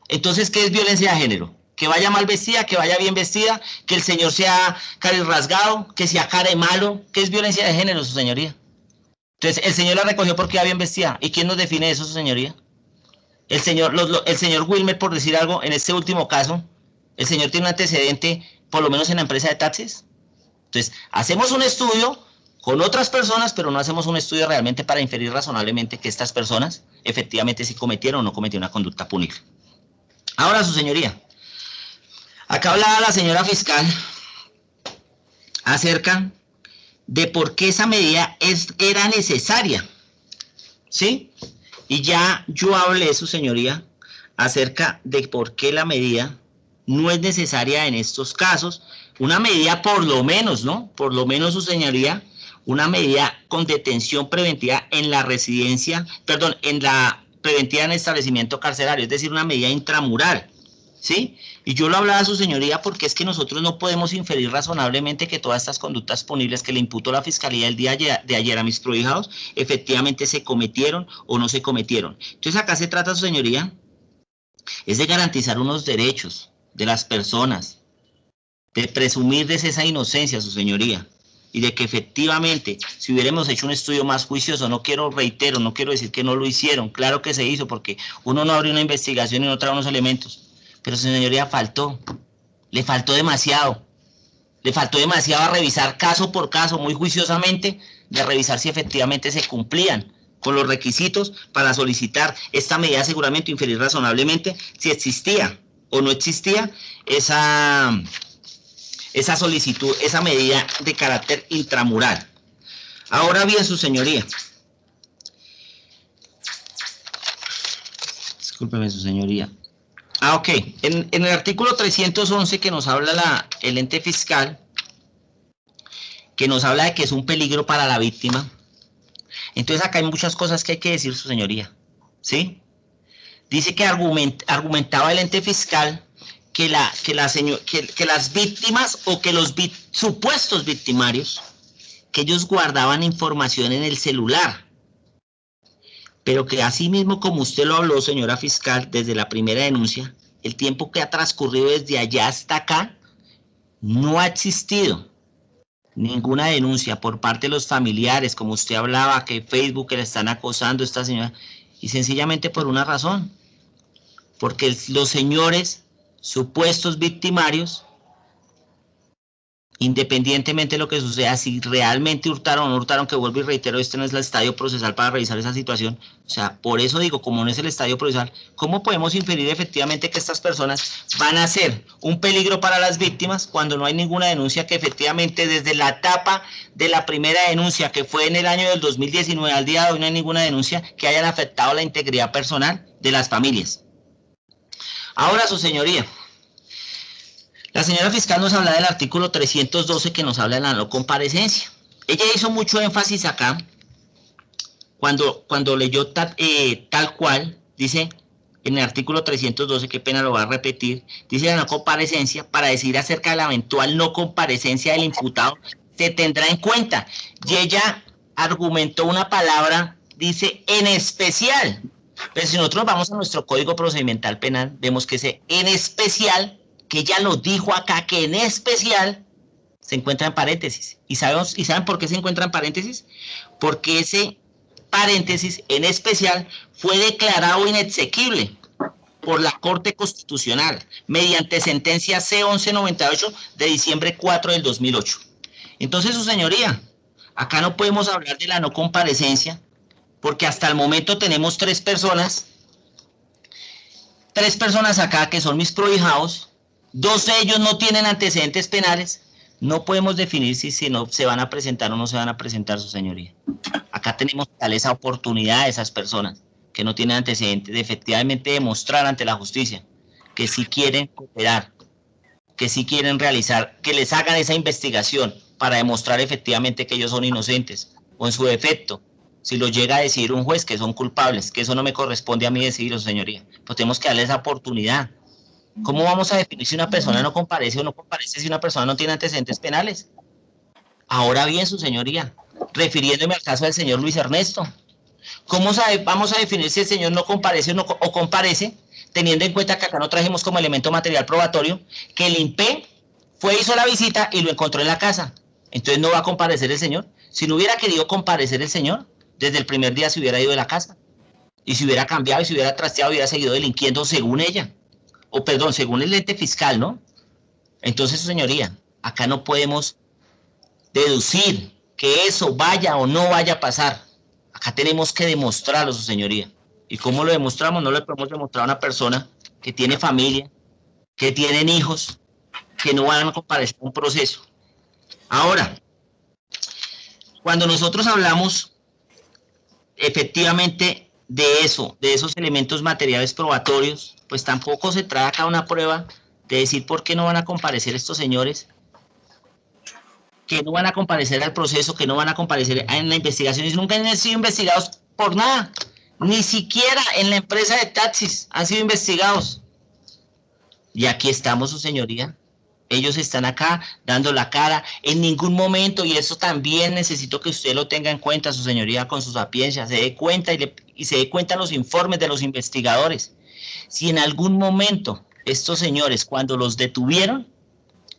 Entonces, ¿qué es violencia de género? Que vaya mal vestida, que vaya bien vestida, que el señor sea cara rasgado, que sea cara de malo. ¿Qué es violencia de género, su señoría? Entonces, el señor la recogió porque iba bien vestida. ¿Y quién nos define eso, su señoría? El señor Wilmer, por decir algo, en este último caso, el señor tiene un antecedente, por lo menos en la empresa de taxis. Entonces, hacemos un estudio con otras personas, pero no hacemos un estudio realmente para inferir razonablemente que estas personas efectivamente sí cometieron o no cometieron una conducta punible. Ahora, su señoría, acá hablaba la señora fiscal acerca de por qué esa medida era necesaria, ¿sí? Y ya yo hablé, su señoría, acerca de por qué la medida no es necesaria en estos casos. Una medida por lo menos, ¿no? Por lo menos, su señoría, una medida con detención preventiva en la residencia, perdón, en la preventiva en establecimiento carcelario, es decir, una medida intramural, ¿sí? Y yo lo hablaba a su señoría porque es que nosotros no podemos inferir razonablemente que todas estas conductas punibles que le imputó la fiscalía el día de ayer a mis prohijados efectivamente se cometieron o no se cometieron. Entonces acá se trata, su señoría, es de garantizar unos derechos de las personas, de presumir de esa inocencia, su señoría, y de que efectivamente, si hubiéramos hecho un estudio más juicioso, no quiero decir que no lo hicieron, claro que se hizo, porque uno no abre una investigación y no trae unos elementos, pero su señoría le faltó demasiado a revisar caso por caso, muy juiciosamente, de revisar si efectivamente se cumplían con los requisitos para solicitar esta medida de aseguramiento, inferir razonablemente si existía o no existía esa solicitud, esa medida de carácter intramural. Ahora bien, su señoría, discúlpeme, su señoría. Ok, en el artículo 311 que nos habla el ente fiscal, que nos habla de que es un peligro para la víctima, entonces acá hay muchas cosas que hay que decir, su señoría, ¿sí? Dice que argumentaba el ente fiscal que las víctimas o que los supuestos victimarios, que ellos guardaban información en el celular, pero que así mismo como usted lo habló, señora fiscal, desde la primera denuncia, el tiempo que ha transcurrido desde allá hasta acá, no ha existido ninguna denuncia por parte de los familiares, como usted hablaba, que Facebook que le están acosando a esta señora, y sencillamente por una razón, porque los señores supuestos victimarios, independientemente de lo que suceda, si realmente hurtaron o no hurtaron, que vuelvo y reitero, este no es el estadio procesal para revisar esa situación, o sea, por eso digo, como no es el estadio procesal, ¿cómo podemos inferir efectivamente que estas personas van a ser un peligro para las víctimas cuando no hay ninguna denuncia que efectivamente desde la etapa de la primera denuncia, que fue en el año del 2019 al día de hoy, no hay ninguna denuncia que hayan afectado la integridad personal de las familias? Ahora, su señoría, la señora fiscal nos habla del artículo 312 que nos habla de la no comparecencia. Ella hizo mucho énfasis acá cuando leyó tal cual, dice en el artículo 312, qué pena lo va a repetir, dice la no comparecencia para decir acerca de la eventual no comparecencia del imputado, se tendrá en cuenta. Y ella argumentó una palabra, dice en especial. Pero si nosotros vamos a nuestro Código Procedimental Penal, vemos que ese en especial, que ella lo dijo acá, que en especial se encuentra en paréntesis. ¿Y saben por qué se encuentra en paréntesis? Porque ese paréntesis en especial fue declarado inexequible por la Corte Constitucional mediante sentencia C-1198 de diciembre 4 del 2008. Entonces, su señoría, acá no podemos hablar de la no comparecencia, porque hasta el momento tenemos tres personas acá que son mis prohijados, dos de ellos no tienen antecedentes penales, no podemos definir si no se van a presentar o no se van a presentar, su señoría. Acá tenemos esa oportunidad de esas personas que no tienen antecedentes de efectivamente demostrar ante la justicia que sí quieren cooperar, que sí quieren realizar, que les hagan esa investigación para demostrar efectivamente que ellos son inocentes, o en su defecto, si lo llega a decidir un juez que son culpables, que eso no me corresponde a mí decidir, su señoría, pues tenemos que darle esa oportunidad. ¿Cómo vamos a definir si una persona no comparece o no comparece si una persona no tiene antecedentes penales? Ahora bien, su señoría, refiriéndome al caso del señor Luis Ernesto, ¿cómo vamos a definir si el señor no comparece o comparece, teniendo en cuenta que acá no trajimos como elemento material probatorio que el INPE hizo la visita y lo encontró en la casa? Entonces no va a comparecer el señor. Si no hubiera querido comparecer el señor, desde el primer día se hubiera ido de la casa. Y se hubiera cambiado, y se hubiera trasteado, hubiera seguido delinquiendo según ella. O perdón, según el ente fiscal, ¿no? Entonces, su señoría, acá no podemos deducir que eso vaya o no vaya a pasar. Acá tenemos que demostrarlo, su señoría. ¿Y cómo lo demostramos? No le podemos demostrar a una persona que tiene familia, que tienen hijos, que no van a comparecer a un proceso. Ahora, cuando nosotros hablamos efectivamente de eso, de esos elementos materiales probatorios, pues tampoco se trae acá una prueba de decir por qué no van a comparecer estos señores, que no van a comparecer al proceso, que no van a comparecer en la investigación, y nunca han sido investigados por nada, ni siquiera en la empresa de taxis han sido investigados. Y aquí estamos, su señoría. Ellos están acá dando la cara en ningún momento, y eso también necesito que usted lo tenga en cuenta, su señoría, con su sapiencia, se dé cuenta y se dé cuenta en los informes de los investigadores. Si en algún momento estos señores, cuando los detuvieron,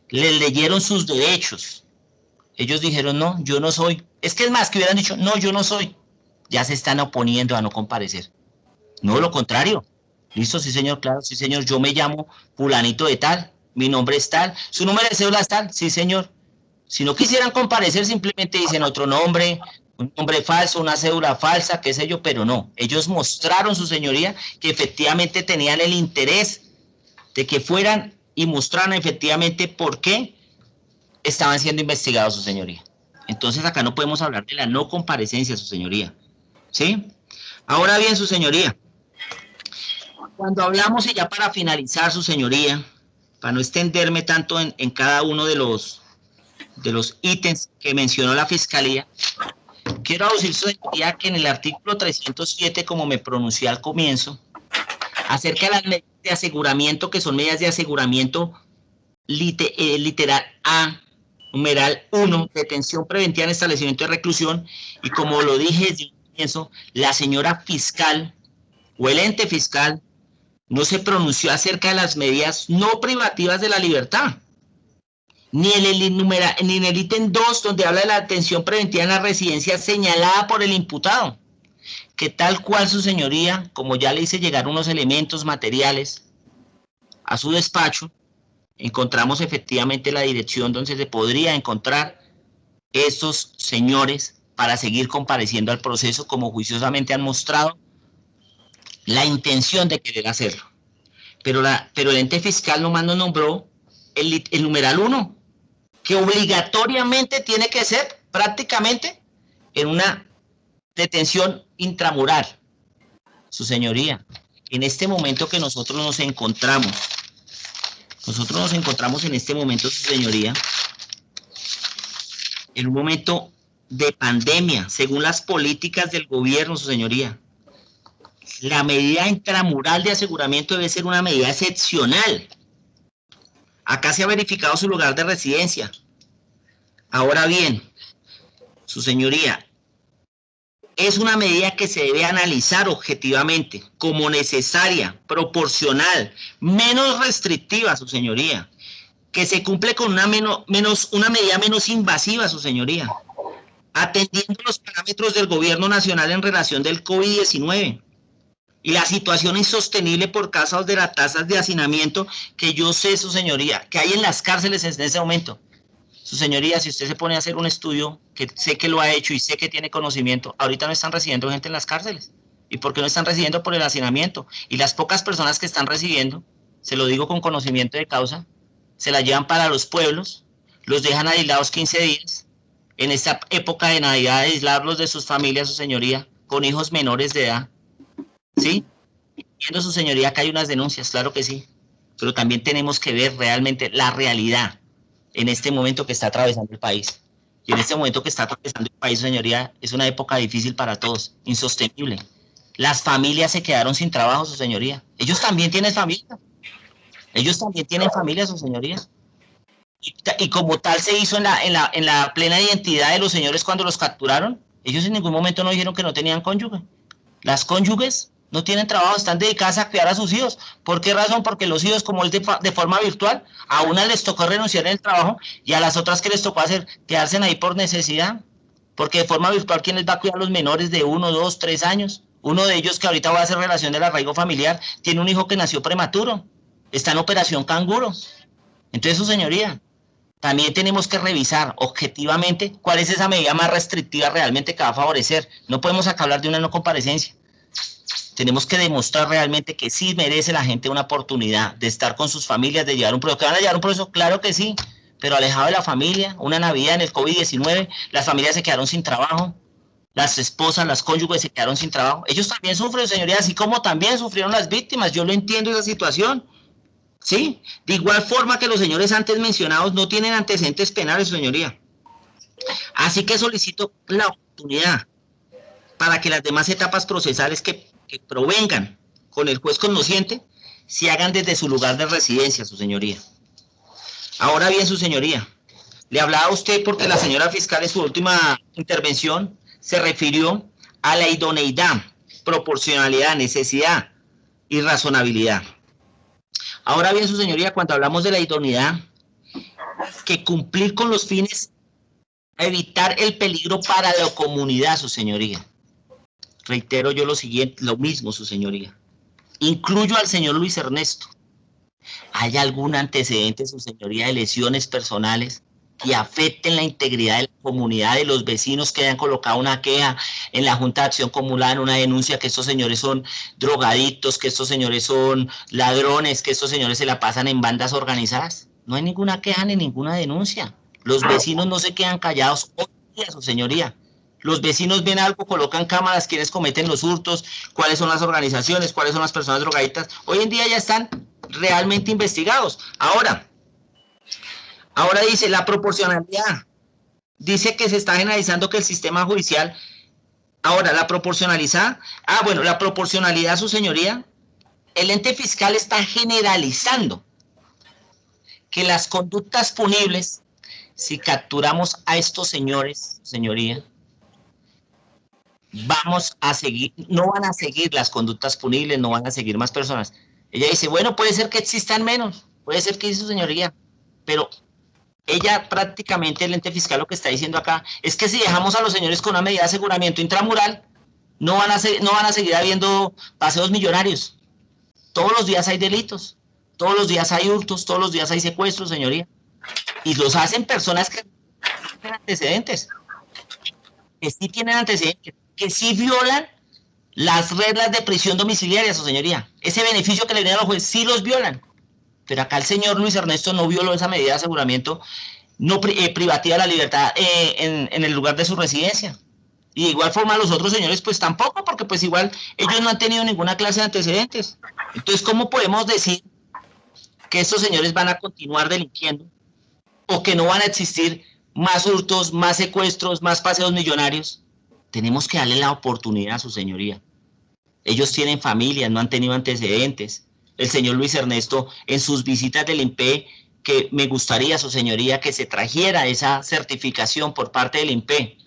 les leyeron sus derechos, ellos dijeron, no, yo no soy. Es que es más, que hubieran dicho, no, yo no soy. Ya se están oponiendo a no comparecer. No, lo contrario. Listo, sí señor, claro, sí señor, yo me llamo fulanito de tal, mi nombre es tal, su número de cédula es tal, sí señor. Si no quisieran comparecer, simplemente dicen otro nombre, un nombre falso, una cédula falsa, qué sé yo, pero no. Ellos mostraron, su señoría, que efectivamente tenían el interés de que fueran y mostraran efectivamente por qué estaban siendo investigados, su señoría. Entonces acá no podemos hablar de la no comparecencia, su señoría. ¿Sí? Ahora bien, su señoría, cuando hablamos, y ya para finalizar, su señoría, para no extenderme tanto en cada uno de los ítems que mencionó la Fiscalía, quiero aducir, su señoría, que en el artículo 307, como me pronuncié al comienzo, acerca de las medidas de aseguramiento, que son medidas de aseguramiento literal A, numeral 1, detención preventiva en establecimiento de reclusión, y como lo dije desde un comienzo, la señora fiscal o el ente fiscal no se pronunció acerca de las medidas no privativas de la libertad, ni en el ítem 2, donde habla de la detención preventiva en la residencia señalada por el imputado, que tal cual, su señoría, como ya le hice llegar unos elementos materiales a su despacho, encontramos efectivamente la dirección donde se podría encontrar estos señores para seguir compareciendo al proceso, como juiciosamente han mostrado la intención de querer hacerlo. Pero el ente fiscal nomás nos nombró el numeral 1, que obligatoriamente tiene que ser prácticamente en una detención intramural. Su señoría, en este momento que nosotros nos encontramos en este momento, su señoría, en un momento de pandemia, según las políticas del gobierno, su señoría, la medida intramural de aseguramiento debe ser una medida excepcional. Acá se ha verificado su lugar de residencia. Ahora bien, su señoría, es una medida que se debe analizar objetivamente, como necesaria, proporcional, menos restrictiva, su señoría, que se cumple con una medida menos invasiva, su señoría, atendiendo los parámetros del gobierno nacional en relación del COVID-19 y la situación insostenible por causa de las tasas de hacinamiento que yo sé, su señoría, que hay en las cárceles en ese momento. Su señoría, si usted se pone a hacer un estudio, que sé que lo ha hecho y sé que tiene conocimiento, ahorita no están recibiendo gente en las cárceles. ¿Y por qué no están recibiendo? Por el hacinamiento. Y las pocas personas que están recibiendo, se lo digo con conocimiento de causa, se las llevan para los pueblos, los dejan aislados 15 días, en esta época de Navidad, aislarlos de sus familias, su señoría, con hijos menores de edad. ¿Sí? Viendo, su señoría, que hay unas denuncias, claro que sí, pero también tenemos que ver realmente la realidad en este momento que está atravesando el país. Y en este momento que está atravesando el país, señoría, es una época difícil para todos, insostenible. Las familias se quedaron sin trabajo, su señoría. Ellos también tienen familia. Ellos también tienen familia, su señoría. Y como tal se hizo en la plena identidad de los señores cuando los capturaron. Ellos en ningún momento no dijeron que no tenían cónyuge. Las cónyuges no tienen trabajo, están dedicadas a criar a sus hijos. ¿Por qué razón? Porque los hijos, como es de forma virtual, a unas les tocó renunciar en el trabajo y a las otras que les tocó hacer, quedarse ahí por necesidad. Porque de forma virtual, ¿quién les va a cuidar a los menores de 1, 2, 3 años? Uno de ellos, que ahorita va a hacer relación del arraigo familiar, tiene un hijo que nació prematuro, está en operación canguro. Entonces, su señoría, también tenemos que revisar objetivamente cuál es esa medida más restrictiva realmente que va a favorecer. No podemos acá hablar de una no comparecencia. Tenemos que demostrar realmente que sí merece la gente una oportunidad de estar con sus familias, de llevar un proceso. ¿Que van a llevar un proceso? Claro que sí, pero alejado de la familia. Una Navidad en el COVID-19, las familias se quedaron sin trabajo, las esposas, las cónyuges se quedaron sin trabajo. Ellos también sufren, señoría, así como también sufrieron las víctimas. Yo lo entiendo esa situación, ¿sí? De igual forma que los señores antes mencionados no tienen antecedentes penales, señoría. Así que solicito la oportunidad para que las demás etapas procesales que provengan con el juez conociente se hagan desde su lugar de residencia, su señoría. Ahora bien, su señoría, le hablaba a usted porque la señora fiscal en su última intervención se refirió a la idoneidad, proporcionalidad, necesidad y razonabilidad. Ahora bien, su señoría, cuando hablamos de la idoneidad, que cumplir con los fines, evitar el peligro para la comunidad, su señoría. Reitero yo lo siguiente, lo mismo, su señoría. Incluyo al señor Luis Ernesto. ¿Hay algún antecedente, su señoría, de lesiones personales que afecten la integridad de la comunidad, de los vecinos que hayan colocado una queja en la Junta de Acción Comunal, en una denuncia que estos señores son drogadictos, que estos señores son ladrones, que estos señores se la pasan en bandas organizadas? No hay ninguna queja ni ninguna denuncia. Los vecinos no se quedan callados hoy día, su señoría. Los vecinos ven algo, colocan cámaras, quienes cometen los hurtos, cuáles son las organizaciones, cuáles son las personas drogadictas. Hoy en día ya están realmente investigados. Ahora dice la proporcionalidad. Dice que se está generalizando que el sistema judicial. Ahora, la proporcionalidad. Bueno, la proporcionalidad, su señoría. El ente fiscal está generalizando que las conductas punibles, si capturamos a estos señores, señoría, vamos a seguir, no van a seguir las conductas punibles, no van a seguir más personas. Ella dice, bueno, puede ser que existan menos, puede ser que dice su señoría, pero ella prácticamente, el ente fiscal, lo que está diciendo acá es que si dejamos a los señores con una medida de aseguramiento intramural, no van a seguir habiendo paseos millonarios. Todos los días hay delitos, todos los días hay hurtos, todos los días hay secuestros, señoría, y los hacen personas que tienen antecedentes, que sí violan las reglas de prisión domiciliaria, su señoría. Ese beneficio que le viene a los jueces sí los violan. Pero acá el señor Luis Ernesto no violó esa medida de aseguramiento no privativa de la libertad en el lugar de su residencia. Y de igual forma los otros señores pues tampoco, porque pues igual ellos no han tenido ninguna clase de antecedentes. Entonces, ¿cómo podemos decir que estos señores van a continuar delinquiendo o que no van a existir más hurtos, más secuestros, más paseos millonarios? Tenemos que darle la oportunidad a su señoría. Ellos tienen familias, no han tenido antecedentes. El señor Luis Ernesto, en sus visitas del INPE, que me gustaría, su señoría, que se trajera esa certificación por parte del INPE,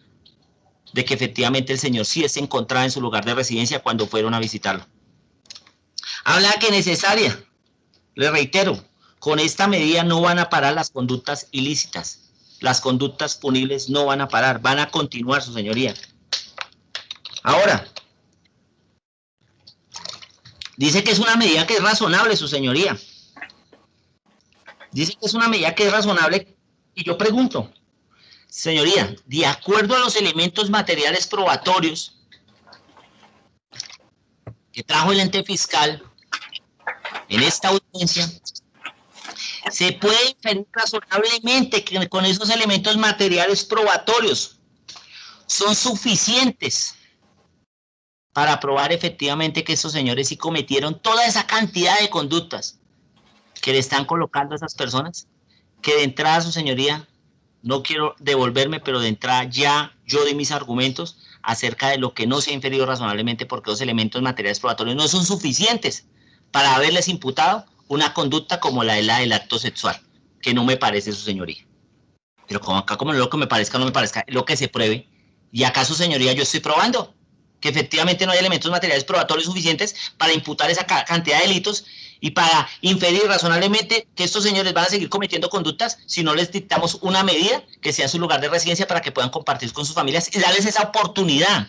de que efectivamente el señor sí se encontraba en su lugar de residencia cuando fueron a visitarlo. Habla que necesaria, le reitero, con esta medida no van a parar las conductas ilícitas, las conductas punibles no van a parar, van a continuar, su señoría. Ahora, dice que es una medida que es razonable, su señoría. Dice que es una medida que es razonable y yo pregunto, señoría, de acuerdo a los elementos materiales probatorios que trajo el ente fiscal en esta audiencia, se puede inferir razonablemente que con esos elementos materiales probatorios son suficientes para probar efectivamente que estos señores sí cometieron toda esa cantidad de conductas que le están colocando a esas personas, que de entrada, su señoría, no quiero devolverme, pero de entrada ya yo di mis argumentos acerca de lo que no se ha inferido razonablemente porque los elementos materiales probatorios no son suficientes para haberles imputado una conducta como la del acto sexual, que no me parece, su señoría. Pero como acá, como lo que me parezca, no me parezca, lo que se pruebe, y acá, su señoría, yo estoy probando que efectivamente no hay elementos materiales probatorios suficientes para imputar esa cantidad de delitos y para inferir razonablemente que estos señores van a seguir cometiendo conductas si no les dictamos una medida que sea su lugar de residencia para que puedan compartir con sus familias y darles esa oportunidad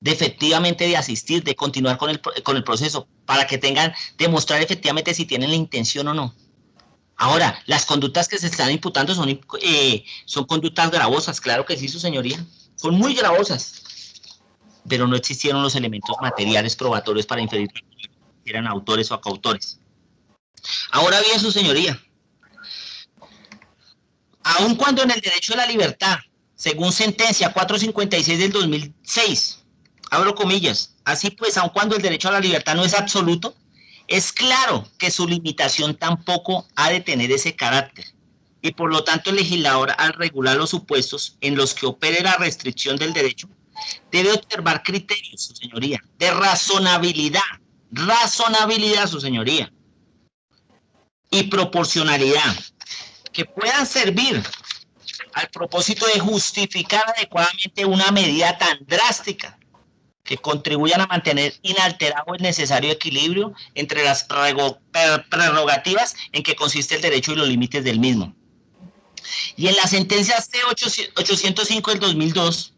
de efectivamente de asistir, de continuar con el proceso, para que tengan, demostrar efectivamente si tienen la intención o no. Ahora, las conductas que se están imputando son conductas gravosas, claro que sí, su señoría, son muy gravosas, pero no existieron los elementos materiales probatorios para inferir que eran autores o coautores. Ahora bien, su señoría, aun cuando en el derecho a la libertad, según sentencia 456 del 2006, abro comillas, así pues, aun cuando el derecho a la libertad no es absoluto, es claro que su limitación tampoco ha de tener ese carácter, y por lo tanto el legislador, al regular los supuestos en los que opere la restricción del derecho, debe observar criterios, su señoría, de razonabilidad, su señoría, y proporcionalidad, que puedan servir al propósito de justificar adecuadamente una medida tan drástica que contribuyan a mantener inalterado el necesario equilibrio entre las prerrogativas en que consiste el derecho y los límites del mismo. Y en la sentencia C-805 del 2002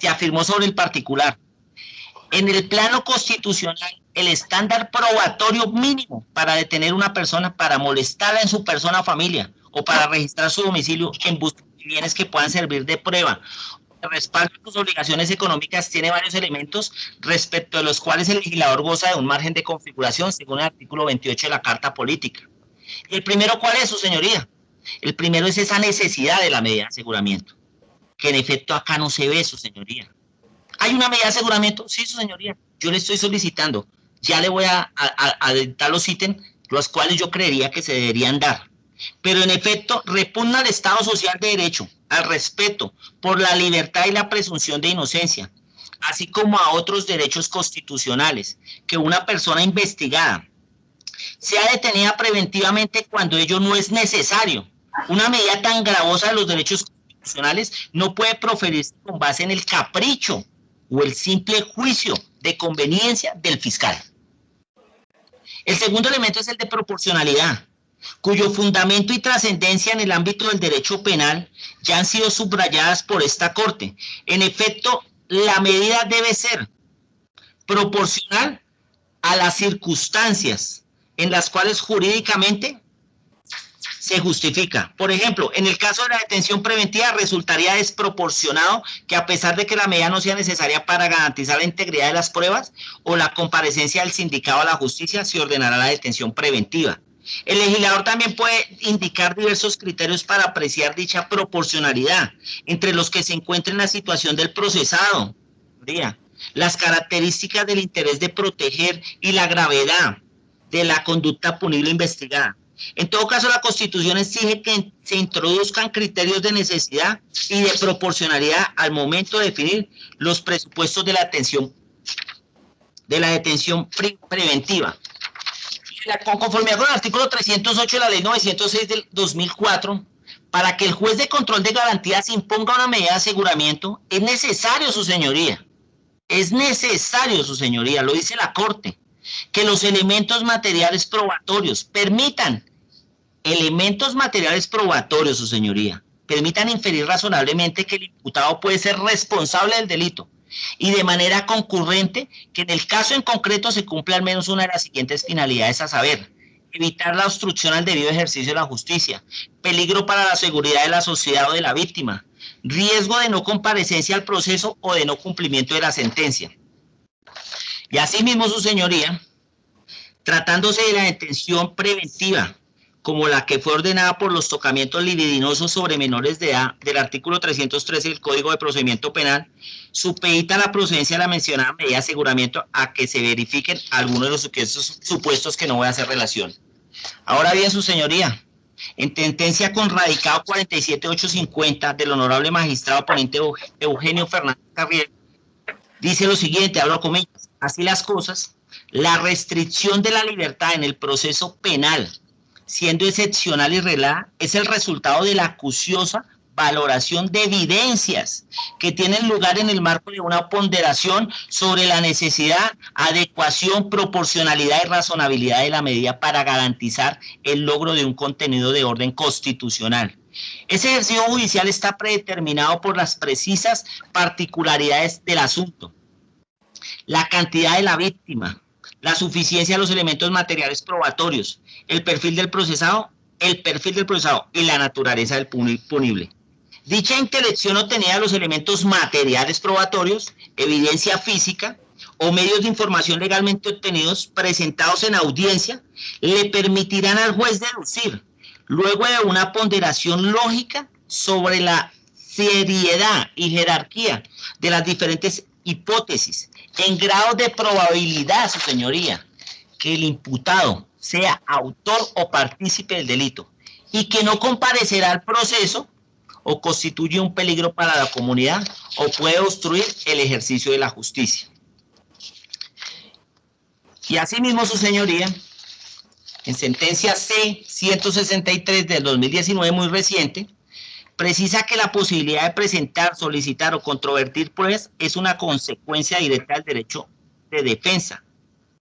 se afirmó sobre el particular: en el plano constitucional, el estándar probatorio mínimo para detener a una persona, para molestarla en su persona o familia, o para registrar su domicilio en busca de bienes que puedan servir de prueba, respaldo de sus obligaciones económicas, tiene varios elementos respecto de los cuales el legislador goza de un margen de configuración según el artículo 28 de la Carta Política. ¿Y el primero cuál es, su señoría? El primero es esa necesidad de la medida de aseguramiento, que en efecto acá no se ve, su señoría. ¿Hay una medida de aseguramiento? Sí, su señoría. Yo le estoy solicitando. Ya le voy a dictar los ítems, los cuales yo creería que se deberían dar. Pero en efecto, repugna al Estado social de derecho, al respeto por la libertad y la presunción de inocencia, así como a otros derechos constitucionales, que una persona investigada sea detenida preventivamente cuando ello no es necesario. Una medida tan gravosa de los derechos constitucionales no puede proferirse con base en el capricho o el simple juicio de conveniencia del fiscal. El segundo elemento es el de proporcionalidad, cuyo fundamento y trascendencia en el ámbito del derecho penal ya han sido subrayadas por esta Corte. En efecto, la medida debe ser proporcional a las circunstancias en las cuales jurídicamente se justifica. Por ejemplo, en el caso de la detención preventiva resultaría desproporcionado que, a pesar de que la medida no sea necesaria para garantizar la integridad de las pruebas o la comparecencia del sindicado a la justicia, se ordenará la detención preventiva. El legislador también puede indicar diversos criterios para apreciar dicha proporcionalidad, entre los que se encuentra en la situación del procesado, las características del interés de proteger y la gravedad de la conducta punible investigada. En todo caso, la Constitución exige que se introduzcan criterios de necesidad y de proporcionalidad al momento de definir los presupuestos de la detención preventiva. Con conformidad con el artículo 308 de la ley 906 del 2004, para que el juez de control de garantías imponga una medida de aseguramiento, es necesario, su señoría, lo dice la Corte, que los elementos materiales probatorios permitan su señoría, permitan inferir razonablemente que el imputado puede ser responsable del delito, y de manera concurrente que en el caso en concreto se cumpla al menos una de las siguientes finalidades, a saber: evitar la obstrucción al debido ejercicio de la justicia, peligro para la seguridad de la sociedad o de la víctima, riesgo de no comparecencia al proceso o de no cumplimiento de la sentencia. Y asimismo, su señoría, tratándose de la detención preventiva, como la que fue ordenada por los tocamientos libidinosos sobre menores de edad del artículo 313 del Código de Procedimiento Penal, supedita la procedencia de la mencionada medida de aseguramiento a que se verifiquen algunos de los supuestos que no voy a hacer relación. Ahora bien, su señoría, en sentencia con radicado 47850 del honorable magistrado ponente Eugenio Fernández Carriel, dice lo siguiente, abro comillas: así las cosas, la restricción de la libertad en el proceso penal, siendo excepcional y relada, es el resultado de la acuciosa valoración de evidencias que tienen lugar en el marco de una ponderación sobre la necesidad, adecuación, proporcionalidad y razonabilidad de la medida para garantizar el logro de un contenido de orden constitucional. Ese ejercicio judicial está predeterminado por las precisas particularidades del asunto, la cantidad de la víctima, la suficiencia de los elementos materiales probatorios, el perfil del procesado y la naturaleza del punible. Dicha intelección obtenida de los elementos materiales probatorios, evidencia física o medios de información legalmente obtenidos presentados en audiencia, le permitirán al juez deducir, luego de una ponderación lógica sobre la seriedad y jerarquía de las diferentes hipótesis, en grado de probabilidad, su señoría, que el imputado sea autor o partícipe del delito y que no comparecerá al proceso o constituye un peligro para la comunidad o puede obstruir el ejercicio de la justicia. Y asimismo, su señoría, en sentencia C-163 del 2019, muy reciente, precisa que la posibilidad de presentar, solicitar o controvertir pruebas es una consecuencia directa del derecho de defensa.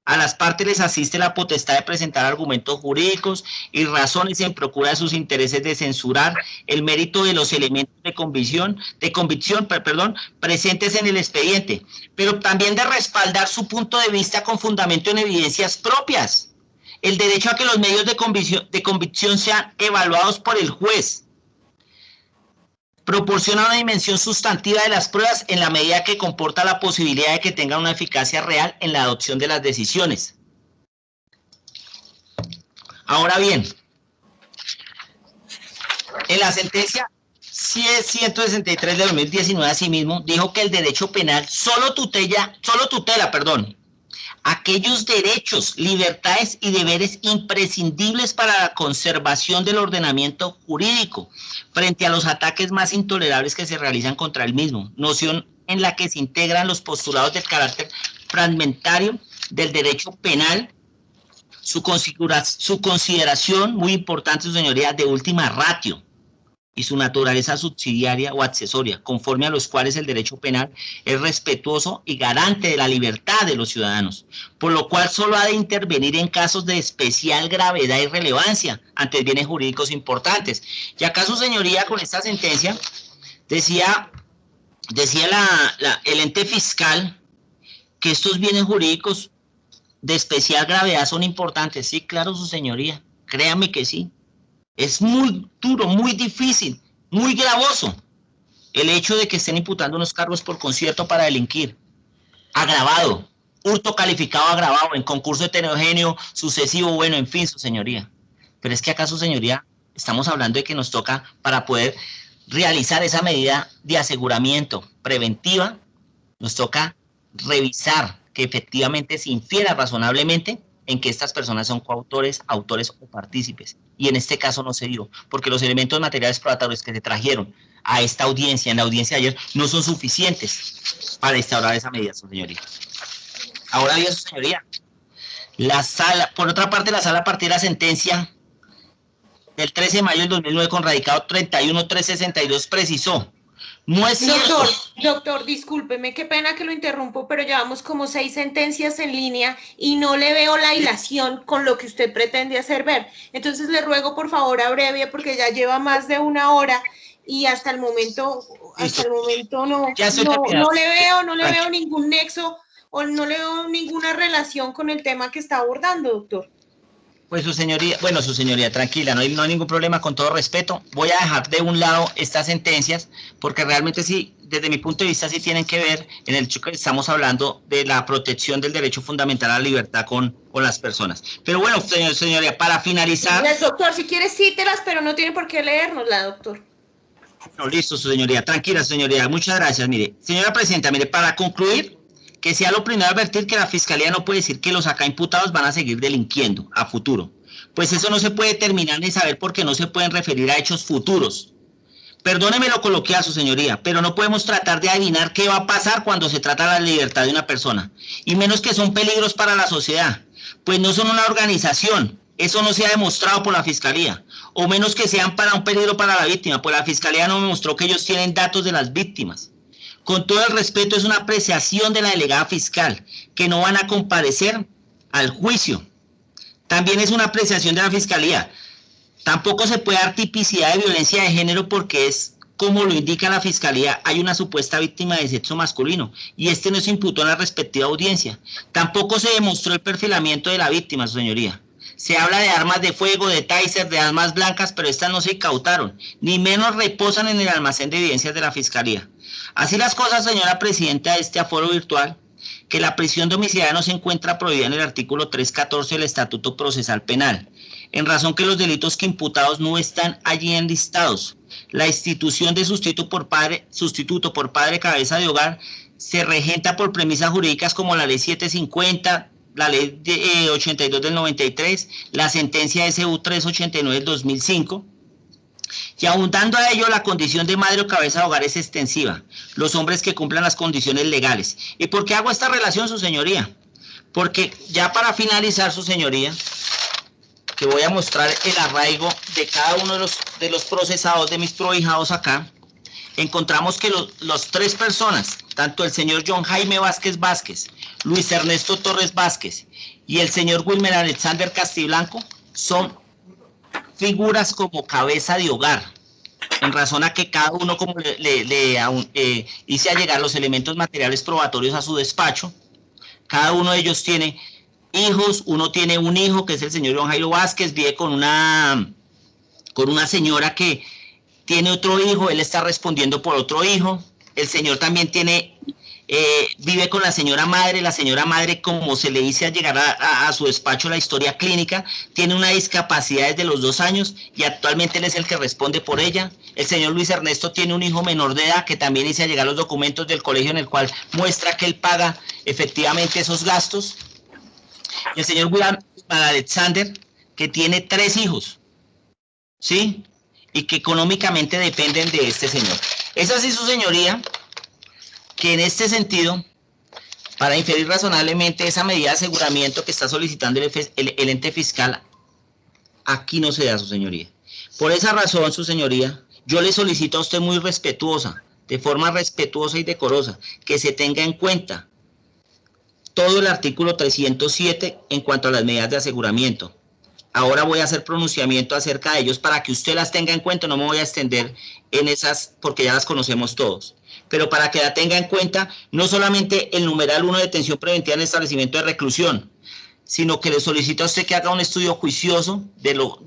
A las partes les asiste la potestad de presentar argumentos jurídicos y razones en procura de sus intereses de censurar el mérito de los elementos de convicción, presentes en el expediente, pero también de respaldar su punto de vista con fundamento en evidencias propias. El derecho a que los medios de convicción sean evaluados por el juez proporciona una dimensión sustantiva de las pruebas en la medida que comporta la posibilidad de que tengan una eficacia real en la adopción de las decisiones. Ahora bien, en la sentencia 163 de 2019, asimismo, dijo que el derecho penal solo tutela, aquellos derechos, libertades y deberes imprescindibles para la conservación del ordenamiento jurídico frente a los ataques más intolerables que se realizan contra el mismo, noción en la que se integran los postulados del carácter fragmentario del derecho penal, su consideración, muy importante, su señoría, de última ratio, y su naturaleza subsidiaria o accesoria, conforme a los cuales el derecho penal es respetuoso y garante de la libertad de los ciudadanos, por lo cual solo ha de intervenir en casos de especial gravedad y relevancia ante bienes jurídicos importantes. Y acá su señoría, con esta sentencia, decía el ente fiscal que estos bienes jurídicos de especial gravedad son importantes. Sí, claro, su señoría, créame que sí. Es muy duro, muy difícil, muy gravoso el hecho de que estén imputando unos cargos por concierto para delinquir, agravado, hurto calificado agravado, en concurso heterogéneo, sucesivo, bueno, en fin, su señoría. Pero es que acá, su señoría, estamos hablando de que nos toca, para poder realizar esa medida de aseguramiento preventiva, nos toca revisar que efectivamente se infiera razonablemente en que estas personas son coautores, autores o partícipes. Y en este caso no se dio, porque los elementos materiales probatorios que se trajeron a esta audiencia, en la audiencia de ayer, no son suficientes para instaurar esa medida, su señoría. Ahora bien, su señoría, la sala, por otra parte, la sala, a partir de la sentencia del 13 de mayo del 2009 con radicado 31362 precisó: no es cierto. Doctor, discúlpeme, qué pena que lo interrumpo, pero llevamos como 6 sentencias en línea y no le veo la hilación con lo que usted pretende hacer ver. Entonces le ruego por favor abrevie, porque ya lleva más de 1 hora y hasta el momento no le veo ningún nexo o no le veo ninguna relación con el tema que está abordando, doctor. Pues su señoría, tranquila, no hay ningún problema, con todo respeto. Voy a dejar de un lado estas sentencias, porque realmente sí, desde mi punto de vista, sí tienen que ver en el hecho que estamos hablando de la protección del derecho fundamental a la libertad con las personas. Pero bueno, señoría, para finalizar... Doctor, si quiere cítelas, pero no tiene por qué leérnosla, doctor. No, listo, su señoría, tranquila, su señoría, muchas gracias. Mire, señora presidenta, mire, para concluir, que sea lo primero advertir que la Fiscalía no puede decir que los acá imputados van a seguir delinquiendo a futuro. Pues eso no se puede determinar ni saber porque no se pueden referir a hechos futuros. Perdóneme lo coloquial, su señoría, pero no podemos tratar de adivinar qué va a pasar cuando se trata de la libertad de una persona. Y menos que son peligros para la sociedad, pues no son una organización Eso no se ha demostrado por la Fiscalía, o menos que sean para un peligro para la víctima, pues la Fiscalía no me mostró que ellos tienen datos de las víctimas. Con todo el respeto, es una apreciación de la delegada fiscal, que no van a comparecer al juicio. También es una apreciación de la Fiscalía. Tampoco se puede dar tipicidad de violencia de género porque es, como lo indica la Fiscalía, hay una supuesta víctima de sexo masculino y este no se imputó en la respectiva audiencia. Tampoco se demostró el perfilamiento de la víctima, su señoría. Se habla de armas de fuego, de taser, de armas blancas, pero estas no se incautaron, ni menos reposan en el almacén de evidencias de la Fiscalía. Así las cosas, señora presidenta de este aforo virtual, que la prisión domiciliaria no se encuentra prohibida en el artículo 314 del Estatuto Procesal Penal, en razón que los delitos que imputados no están allí enlistados. La institución de sustituto por padre cabeza de hogar se regenta por premisas jurídicas como la Ley 750, la Ley 82 del 93, la sentencia SU 389 del 2005, y abundando a ello, la condición de madre o cabeza de hogar es extensiva, los hombres que cumplan las condiciones legales. ¿Y por qué hago esta relación, su señoría? Porque ya para finalizar, su señoría, que voy a mostrar el arraigo de cada uno de los procesados, de mis prohijados acá, encontramos que los tres personas, tanto el señor John Jaime Vázquez Vázquez, Luis Ernesto Torres Vázquez y el señor Wilmer Alexander Castiblanco, son figuras como cabeza de hogar, en razón a que cada uno, como hice a llegar los elementos materiales probatorios a su despacho, cada uno de ellos tiene hijos. Uno tiene un hijo que es el señor John Jairo Vázquez, vive con una señora que tiene otro hijo, él está respondiendo por otro hijo. El señor también vive con la señora madre, como se le dice a llegar a su despacho la historia clínica, tiene una discapacidad desde los 2 años y actualmente él es el que responde por ella. El señor Luis Ernesto tiene un hijo menor de edad que también hice a llegar los documentos del colegio en el cual muestra que él paga efectivamente esos gastos. Y el señor Wilmer Alexander, que tiene 3 hijos, ¿sí? Y que económicamente dependen de este señor. Es así, su señoría, que en este sentido, para inferir razonablemente esa medida de aseguramiento que está solicitando el ente fiscal, aquí no se da, su señoría. Por esa razón, su señoría, yo le solicito a usted muy respetuosa, de forma respetuosa y decorosa, que se tenga en cuenta todo el artículo 307 en cuanto a las medidas de aseguramiento. Ahora voy a hacer pronunciamiento acerca de ellos para que usted las tenga en cuenta. No me voy a extender en esas porque ya las conocemos todos. Pero para que la tenga en cuenta, no solamente el numeral 1 de detención preventiva en establecimiento de reclusión, sino que le solicito a usted que haga un estudio juicioso de los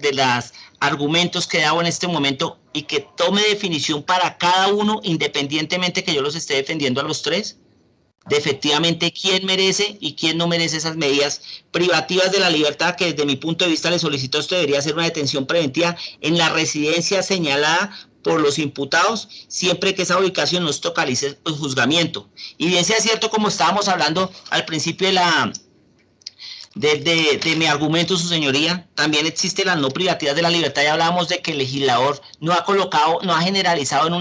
argumentos que hago en este momento y que tome definición para cada uno, independientemente que yo los esté defendiendo a los 3, de efectivamente quién merece y quién no merece esas medidas privativas de la libertad, que desde mi punto de vista le solicito a usted debería ser una detención preventiva en la residencia señalada por los imputados, siempre que esa ubicación no localice el juzgamiento. Y bien sea cierto, como estábamos hablando al principio de mi argumento, su señoría, también existe la no privacidad de la libertad. Ya hablábamos de que el legislador no ha generalizado no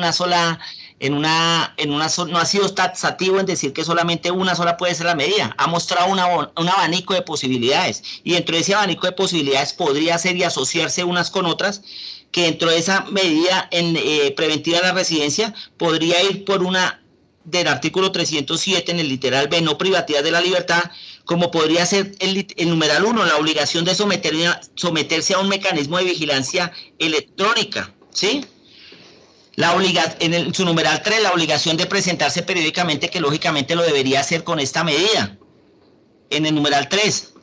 ha sido taxativo en decir que solamente una sola puede ser la medida. Ha mostrado un abanico de posibilidades, y dentro de ese abanico de posibilidades podría ser y asociarse unas con otras, que dentro de esa medida preventiva de la residencia podría ir por una del artículo 307 en el literal B, no privacidad de la libertad, como podría ser el numeral 1, la obligación de someterse a un mecanismo de vigilancia electrónica, ¿sí? En su numeral 3, la obligación de presentarse periódicamente, que lógicamente lo debería hacer con esta medida. En el numeral 3.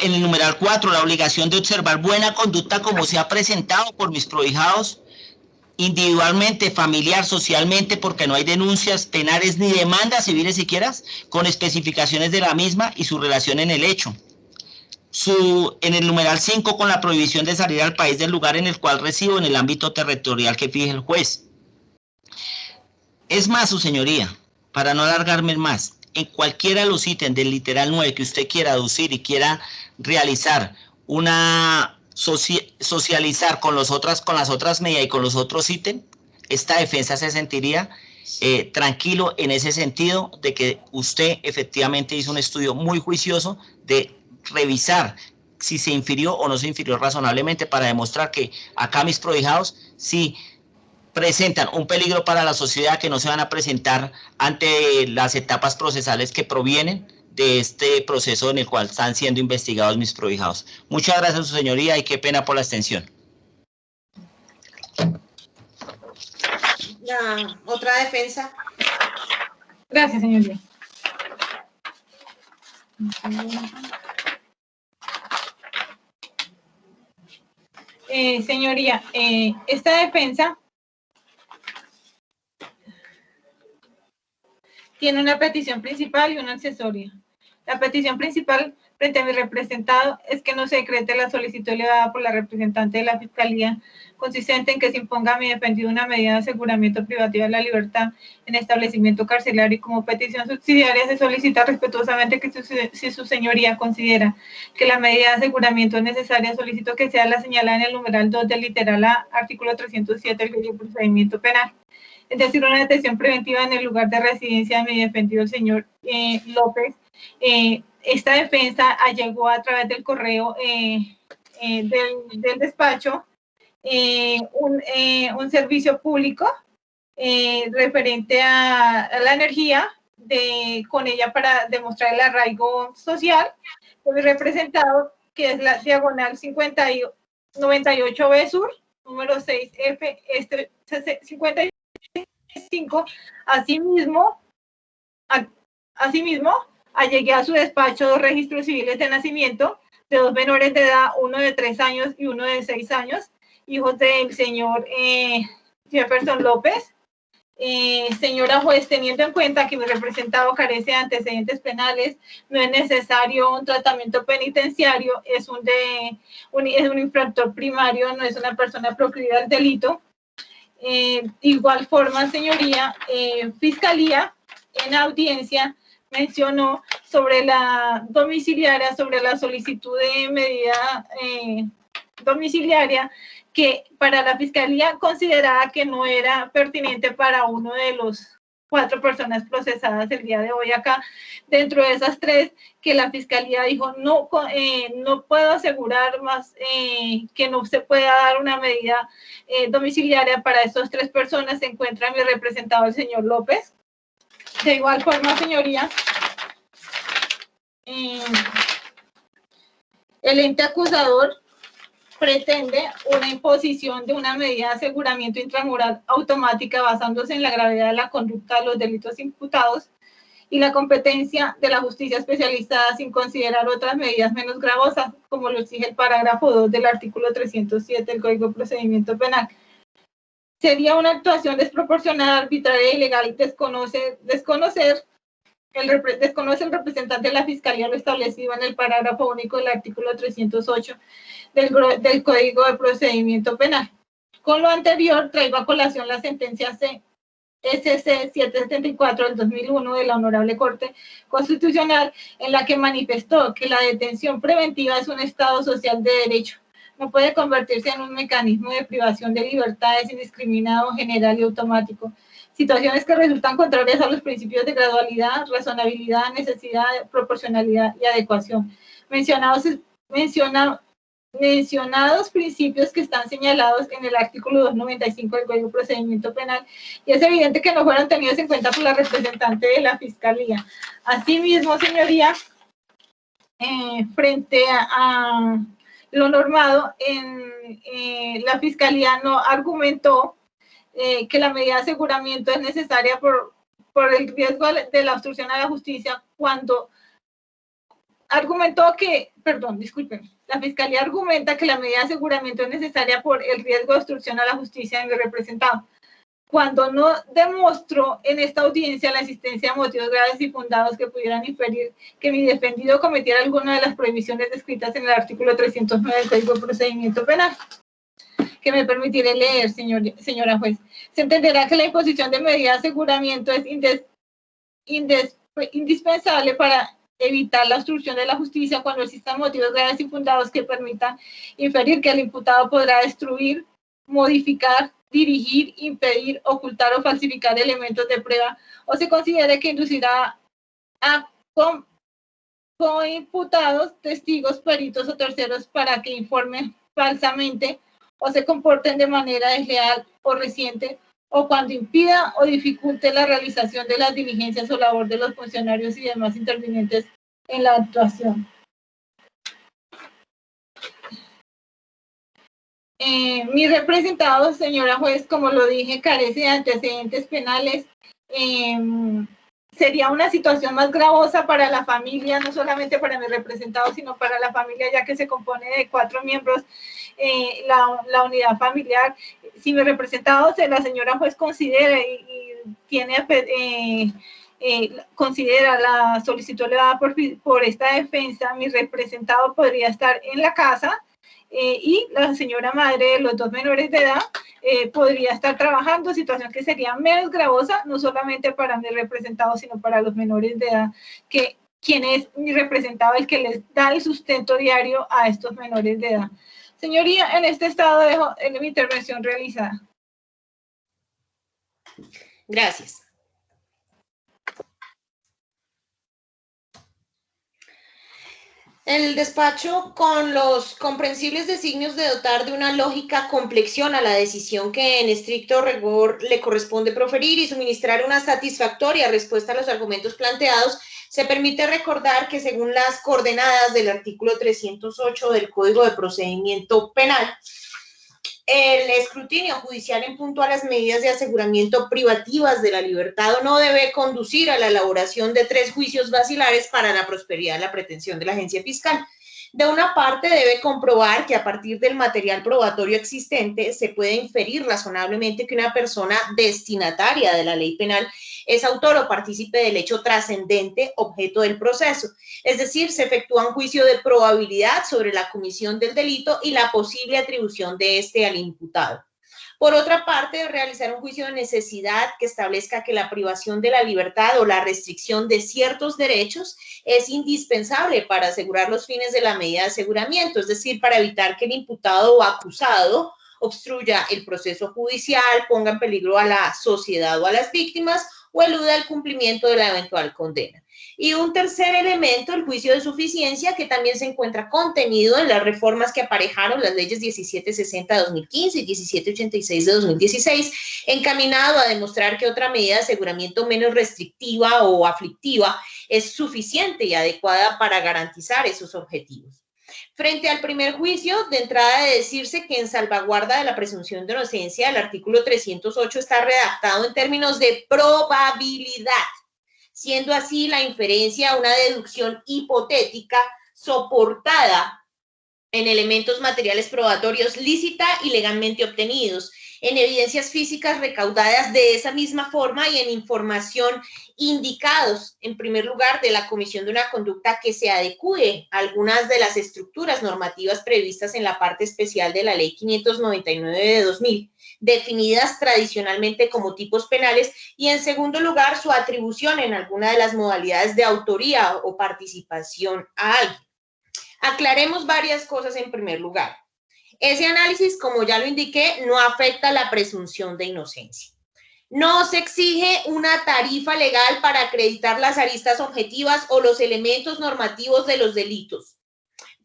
En el numeral 4, la obligación de observar buena conducta como se ha presentado por mis prohijados, individualmente, familiar, socialmente, porque no hay denuncias penales ni demandas civiles siquiera, con especificaciones de la misma y su relación en el hecho. En el numeral 5, con la prohibición de salir al país del lugar en el cual resido en el ámbito territorial que fije el juez. Es más, su señoría, para no alargarme más, en cualquiera de los ítems del literal 9 que usted quiera aducir y quiera realizar socializar con las otras medidas y con los otros ítems, esta defensa se sentiría tranquilo en ese sentido de que usted efectivamente hizo un estudio muy juicioso de revisar si se infirió o no se infirió razonablemente para demostrar que acá mis prohijados sí presentan un peligro para la sociedad, que no se van a presentar ante las etapas procesales que provienen de este proceso en el cual están siendo investigados mis prohijados. Muchas gracias, su señoría, y qué pena por la extensión. La otra defensa. Gracias, señoría. Señoría, esta defensa tiene una petición principal y una accesoria. La petición principal frente a mi representado es que no se decrete la solicitud elevada por la representante de la Fiscalía, consistente en que se imponga a mi defendido una medida de aseguramiento privativa de la libertad en establecimiento carcelario, y como petición subsidiaria se solicita respetuosamente que si su señoría considera que la medida de aseguramiento es necesaria, solicito que sea la señalada en el numeral 2 del literal A, artículo 307 del Código de Procedimiento Penal. Es decir, una detención preventiva en el lugar de residencia de mi defendido, el señor López. Esta defensa llegó a través del correo del despacho un servicio público referente a la energía con ella para demostrar el arraigo social de mi representado, que es la diagonal 98B Sur, número 6F, 55. Asimismo, allegué a su despacho 2 registros civiles de nacimiento de 2 menores de edad, uno de 3 años y uno de 6 años, hijos del señor Jefferson López. Señora juez, teniendo en cuenta que mi representado carece de antecedentes penales, no es necesario un tratamiento penitenciario, es un infractor primario, no es una persona proclive al delito. Igual forma, señoría, Fiscalía en audiencia mencionó sobre la domiciliaria, sobre la solicitud de medida domiciliaria, que para la Fiscalía consideraba que no era pertinente para uno de los 4 personas procesadas el día de hoy acá. Dentro de esas 3, que la Fiscalía dijo, no puedo asegurar más que no se pueda dar una medida domiciliaria para estas 3 personas. Se encuentra mi representado, el señor López. De igual forma, señoría, el ente acusador pretende una imposición de una medida de aseguramiento intramural automática basándose en la gravedad de la conducta de los delitos imputados y la competencia de la justicia especializada, sin considerar otras medidas menos gravosas, como lo exige el parágrafo 2 del artículo 307 del Código de Procedimiento Penal. Sería una actuación desproporcionada, arbitraria y ilegal desconoce el representante de la Fiscalía lo establecido en el parágrafo único del artículo 308 del Código de Procedimiento Penal. Con lo anterior, traigo a colación la sentencia SC 774 del 2001 de la Honorable Corte Constitucional, en la que manifestó que la detención preventiva es un estado social de derecho. No puede convertirse en un mecanismo de privación de libertades indiscriminado, general y automático. Situaciones que resultan contrarias a los principios de gradualidad, razonabilidad, necesidad, proporcionalidad y adecuación. Mencionados principios que están señalados en el artículo 295 del Código de Procedimiento Penal, y es evidente que no fueron tenidos en cuenta por la representante de la Fiscalía. Asimismo, señoría, frente a lo normado, la Fiscalía no argumentó que la medida de aseguramiento es necesaria por el riesgo de la obstrucción a la justicia, cuando argumentó la Fiscalía argumenta que la medida de aseguramiento es necesaria por el riesgo de obstrucción a la justicia de mi representado, cuando no demostró en esta audiencia la existencia de motivos graves y fundados que pudieran inferir que mi defendido cometiera alguna de las prohibiciones descritas en el artículo 309 del Código de Procedimiento Penal, que me permitiré leer, señora juez. Se entenderá que la imposición de medida de aseguramiento es indispensable para evitar la obstrucción de la justicia cuando existan motivos graves y fundados que permitan inferir que el imputado podrá destruir, modificar, dirigir, impedir, ocultar o falsificar elementos de prueba, o se considere que inducirá a coimputados, testigos, peritos o terceros para que informen falsamente o se comporten de manera desleal o reciente, o cuando impida o dificulte la realización de las diligencias o labor de los funcionarios y demás intervinientes en la actuación. Mi representado, señora juez, como lo dije, carece de antecedentes penales. Sería una situación más gravosa para la familia, no solamente para mi representado, sino para la familia, ya que se compone de 4 miembros la unidad familiar. Si mi representado, la señora juez considera y tiene considera la solicitud elevada por esta defensa, mi representado podría estar en la casa y la señora madre de los 2 menores de edad podría estar trabajando, situación que sería menos gravosa, no solamente para mi representado, sino para los menores de edad, que quien es mi representado, el que les da el sustento diario a estos menores de edad. Señoría, en este estado dejo mi intervención realizada. Gracias. El despacho, con los comprensibles designios de dotar de una lógica complexión a la decisión que en estricto rigor le corresponde proferir y suministrar una satisfactoria respuesta a los argumentos planteados, se permite recordar que según las coordenadas del artículo 308 del Código de Procedimiento Penal, el escrutinio judicial en punto a las medidas de aseguramiento privativas de la libertad no debe conducir a la elaboración de 3 juicios basilares para la prosperidad de la pretensión de la agencia fiscal. De una parte, debe comprobar que a partir del material probatorio existente se puede inferir razonablemente que una persona destinataria de la ley penal es autor o partícipe del hecho trascendente objeto del proceso. Es decir, se efectúa un juicio de probabilidad sobre la comisión del delito y la posible atribución de este al imputado. Por otra parte, realizar un juicio de necesidad que establezca que la privación de la libertad o la restricción de ciertos derechos es indispensable para asegurar los fines de la medida de aseguramiento, es decir, para evitar que el imputado o acusado obstruya el proceso judicial, ponga en peligro a la sociedad o a las víctimas o eluda el cumplimiento de la eventual condena. Y un tercer elemento, el juicio de suficiencia, que también se encuentra contenido en las reformas que aparejaron las leyes 1760 de 2015 y 1786 de 2016, encaminado a demostrar que otra medida de aseguramiento menos restrictiva o aflictiva es suficiente y adecuada para garantizar esos objetivos. Frente al primer juicio, de entrada de decirse que en salvaguarda de la presunción de inocencia, el artículo 308 está redactado en términos de probabilidad, siendo así la inferencia una deducción hipotética soportada en elementos materiales probatorios lícita y legalmente obtenidos, en evidencias físicas recaudadas de esa misma forma y en información indicados, en primer lugar, de la comisión de una conducta que se adecue a algunas de las estructuras normativas previstas en la parte especial de la Ley 599 de 2000, definidas tradicionalmente como tipos penales, y en segundo lugar, su atribución en alguna de las modalidades de autoría o participación a alguien. Aclaremos varias cosas en primer lugar. Ese análisis, como ya lo indiqué, no afecta la presunción de inocencia. No se exige una tarifa legal para acreditar las aristas objetivas o los elementos normativos de los delitos.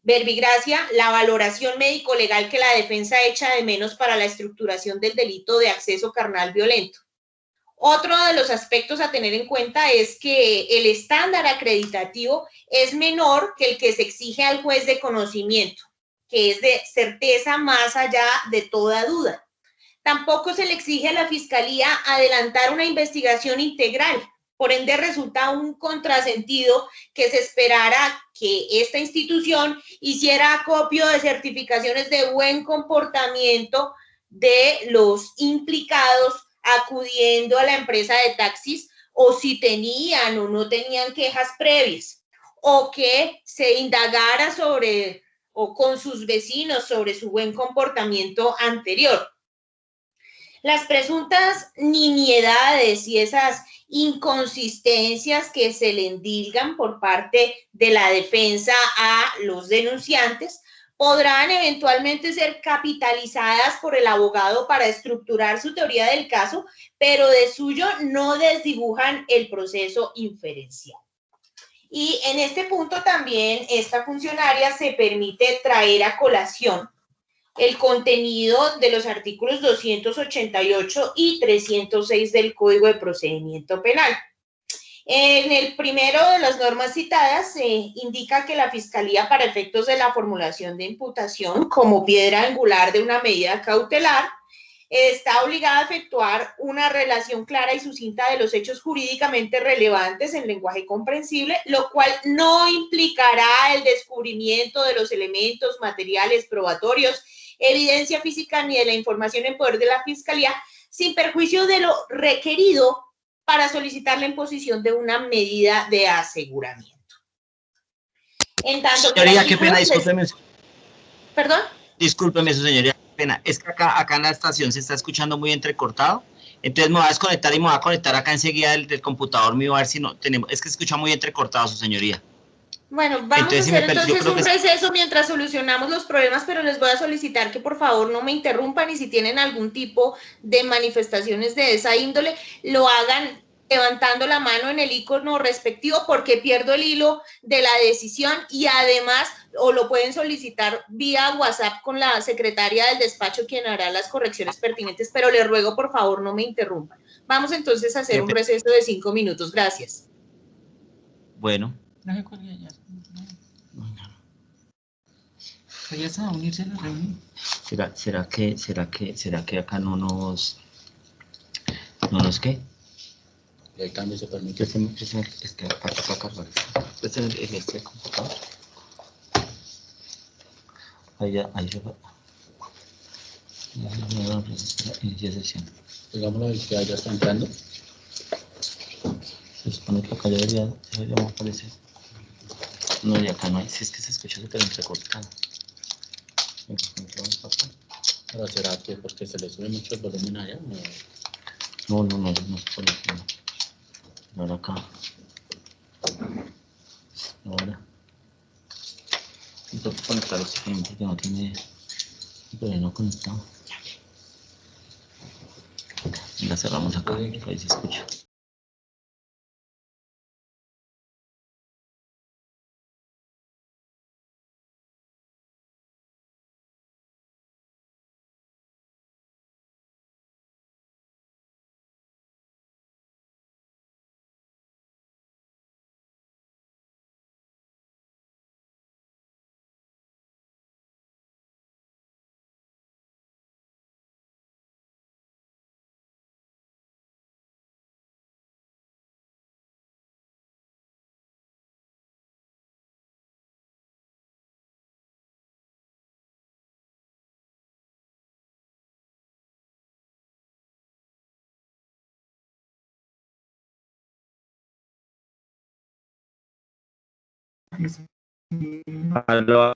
Verbigracia, la valoración médico-legal que la defensa echa de menos para la estructuración del delito de acceso carnal violento. Otro de los aspectos a tener en cuenta es que el estándar acreditativo es menor que el que se exige al juez de conocimiento, que es de certeza más allá de toda duda. Tampoco se le exige a la Fiscalía adelantar una investigación integral. Por ende, resulta un contrasentido que se esperara que esta institución hiciera acopio de certificaciones de buen comportamiento de los implicados acudiendo a la empresa de taxis, o si tenían o no tenían quejas previas, o que se indagara sobre o con sus vecinos sobre su buen comportamiento anterior. Las presuntas nimiedades y esas inconsistencias que se le endilgan por parte de la defensa a los denunciantes podrán eventualmente ser capitalizadas por el abogado para estructurar su teoría del caso, pero de suyo no desdibujan el proceso inferencial. Y en este punto también esta funcionaria se permite traer a colación el contenido de los artículos 288 y 306 del Código de Procedimiento Penal. En el primero de las normas citadas se indica que la Fiscalía, para efectos de la formulación de imputación como piedra angular de una medida cautelar, está obligada a efectuar una relación clara y sucinta de los hechos jurídicamente relevantes en lenguaje comprensible, lo cual no implicará el descubrimiento de los elementos materiales probatorios, evidencia física ni de la información en poder de la Fiscalía, sin perjuicio de lo requerido para solicitar la imposición de una medida de aseguramiento. En tanto señoría, qué pena, discúlpeme. ¿Perdón? Discúlpeme, su señoría, qué pena. Es que acá en la estación se está escuchando muy entrecortado. Entonces me voy a desconectar y me voy a conectar acá enseguida del computador mío a ver si no tenemos. Es que escucha muy entrecortado, su señoría. Bueno, vamos a hacer entonces un receso mientras solucionamos los problemas, pero les voy a solicitar que por favor no me interrumpan y si tienen algún tipo de manifestaciones de esa índole, lo hagan levantando la mano en el icono respectivo porque pierdo el hilo de la decisión y además o lo pueden solicitar vía WhatsApp con la secretaria del despacho quien hará las correcciones pertinentes, pero les ruego por favor no me interrumpan. Vamos entonces a hacer un receso de 5 minutos. Gracias. Bueno. ¿Vayas a unirse a la reunión? ¿Será que acá no nos qué? El cambio se permite. Es que acá cargar. Este computador. Ahí se va. Inicia sesión. Digámoslo, el que ya está entrando. Se supone que acá debería aparecer. No, y acá no hay. Si es que se escucha súper entrecortado. Pero será que porque se le sube mucho el volumen allá. No se pone. Ahora acá. Ahora. Tengo que conectar este cliente que no tiene. Pero no conectado. La cerramos acá. Ahí se escucha. Aló.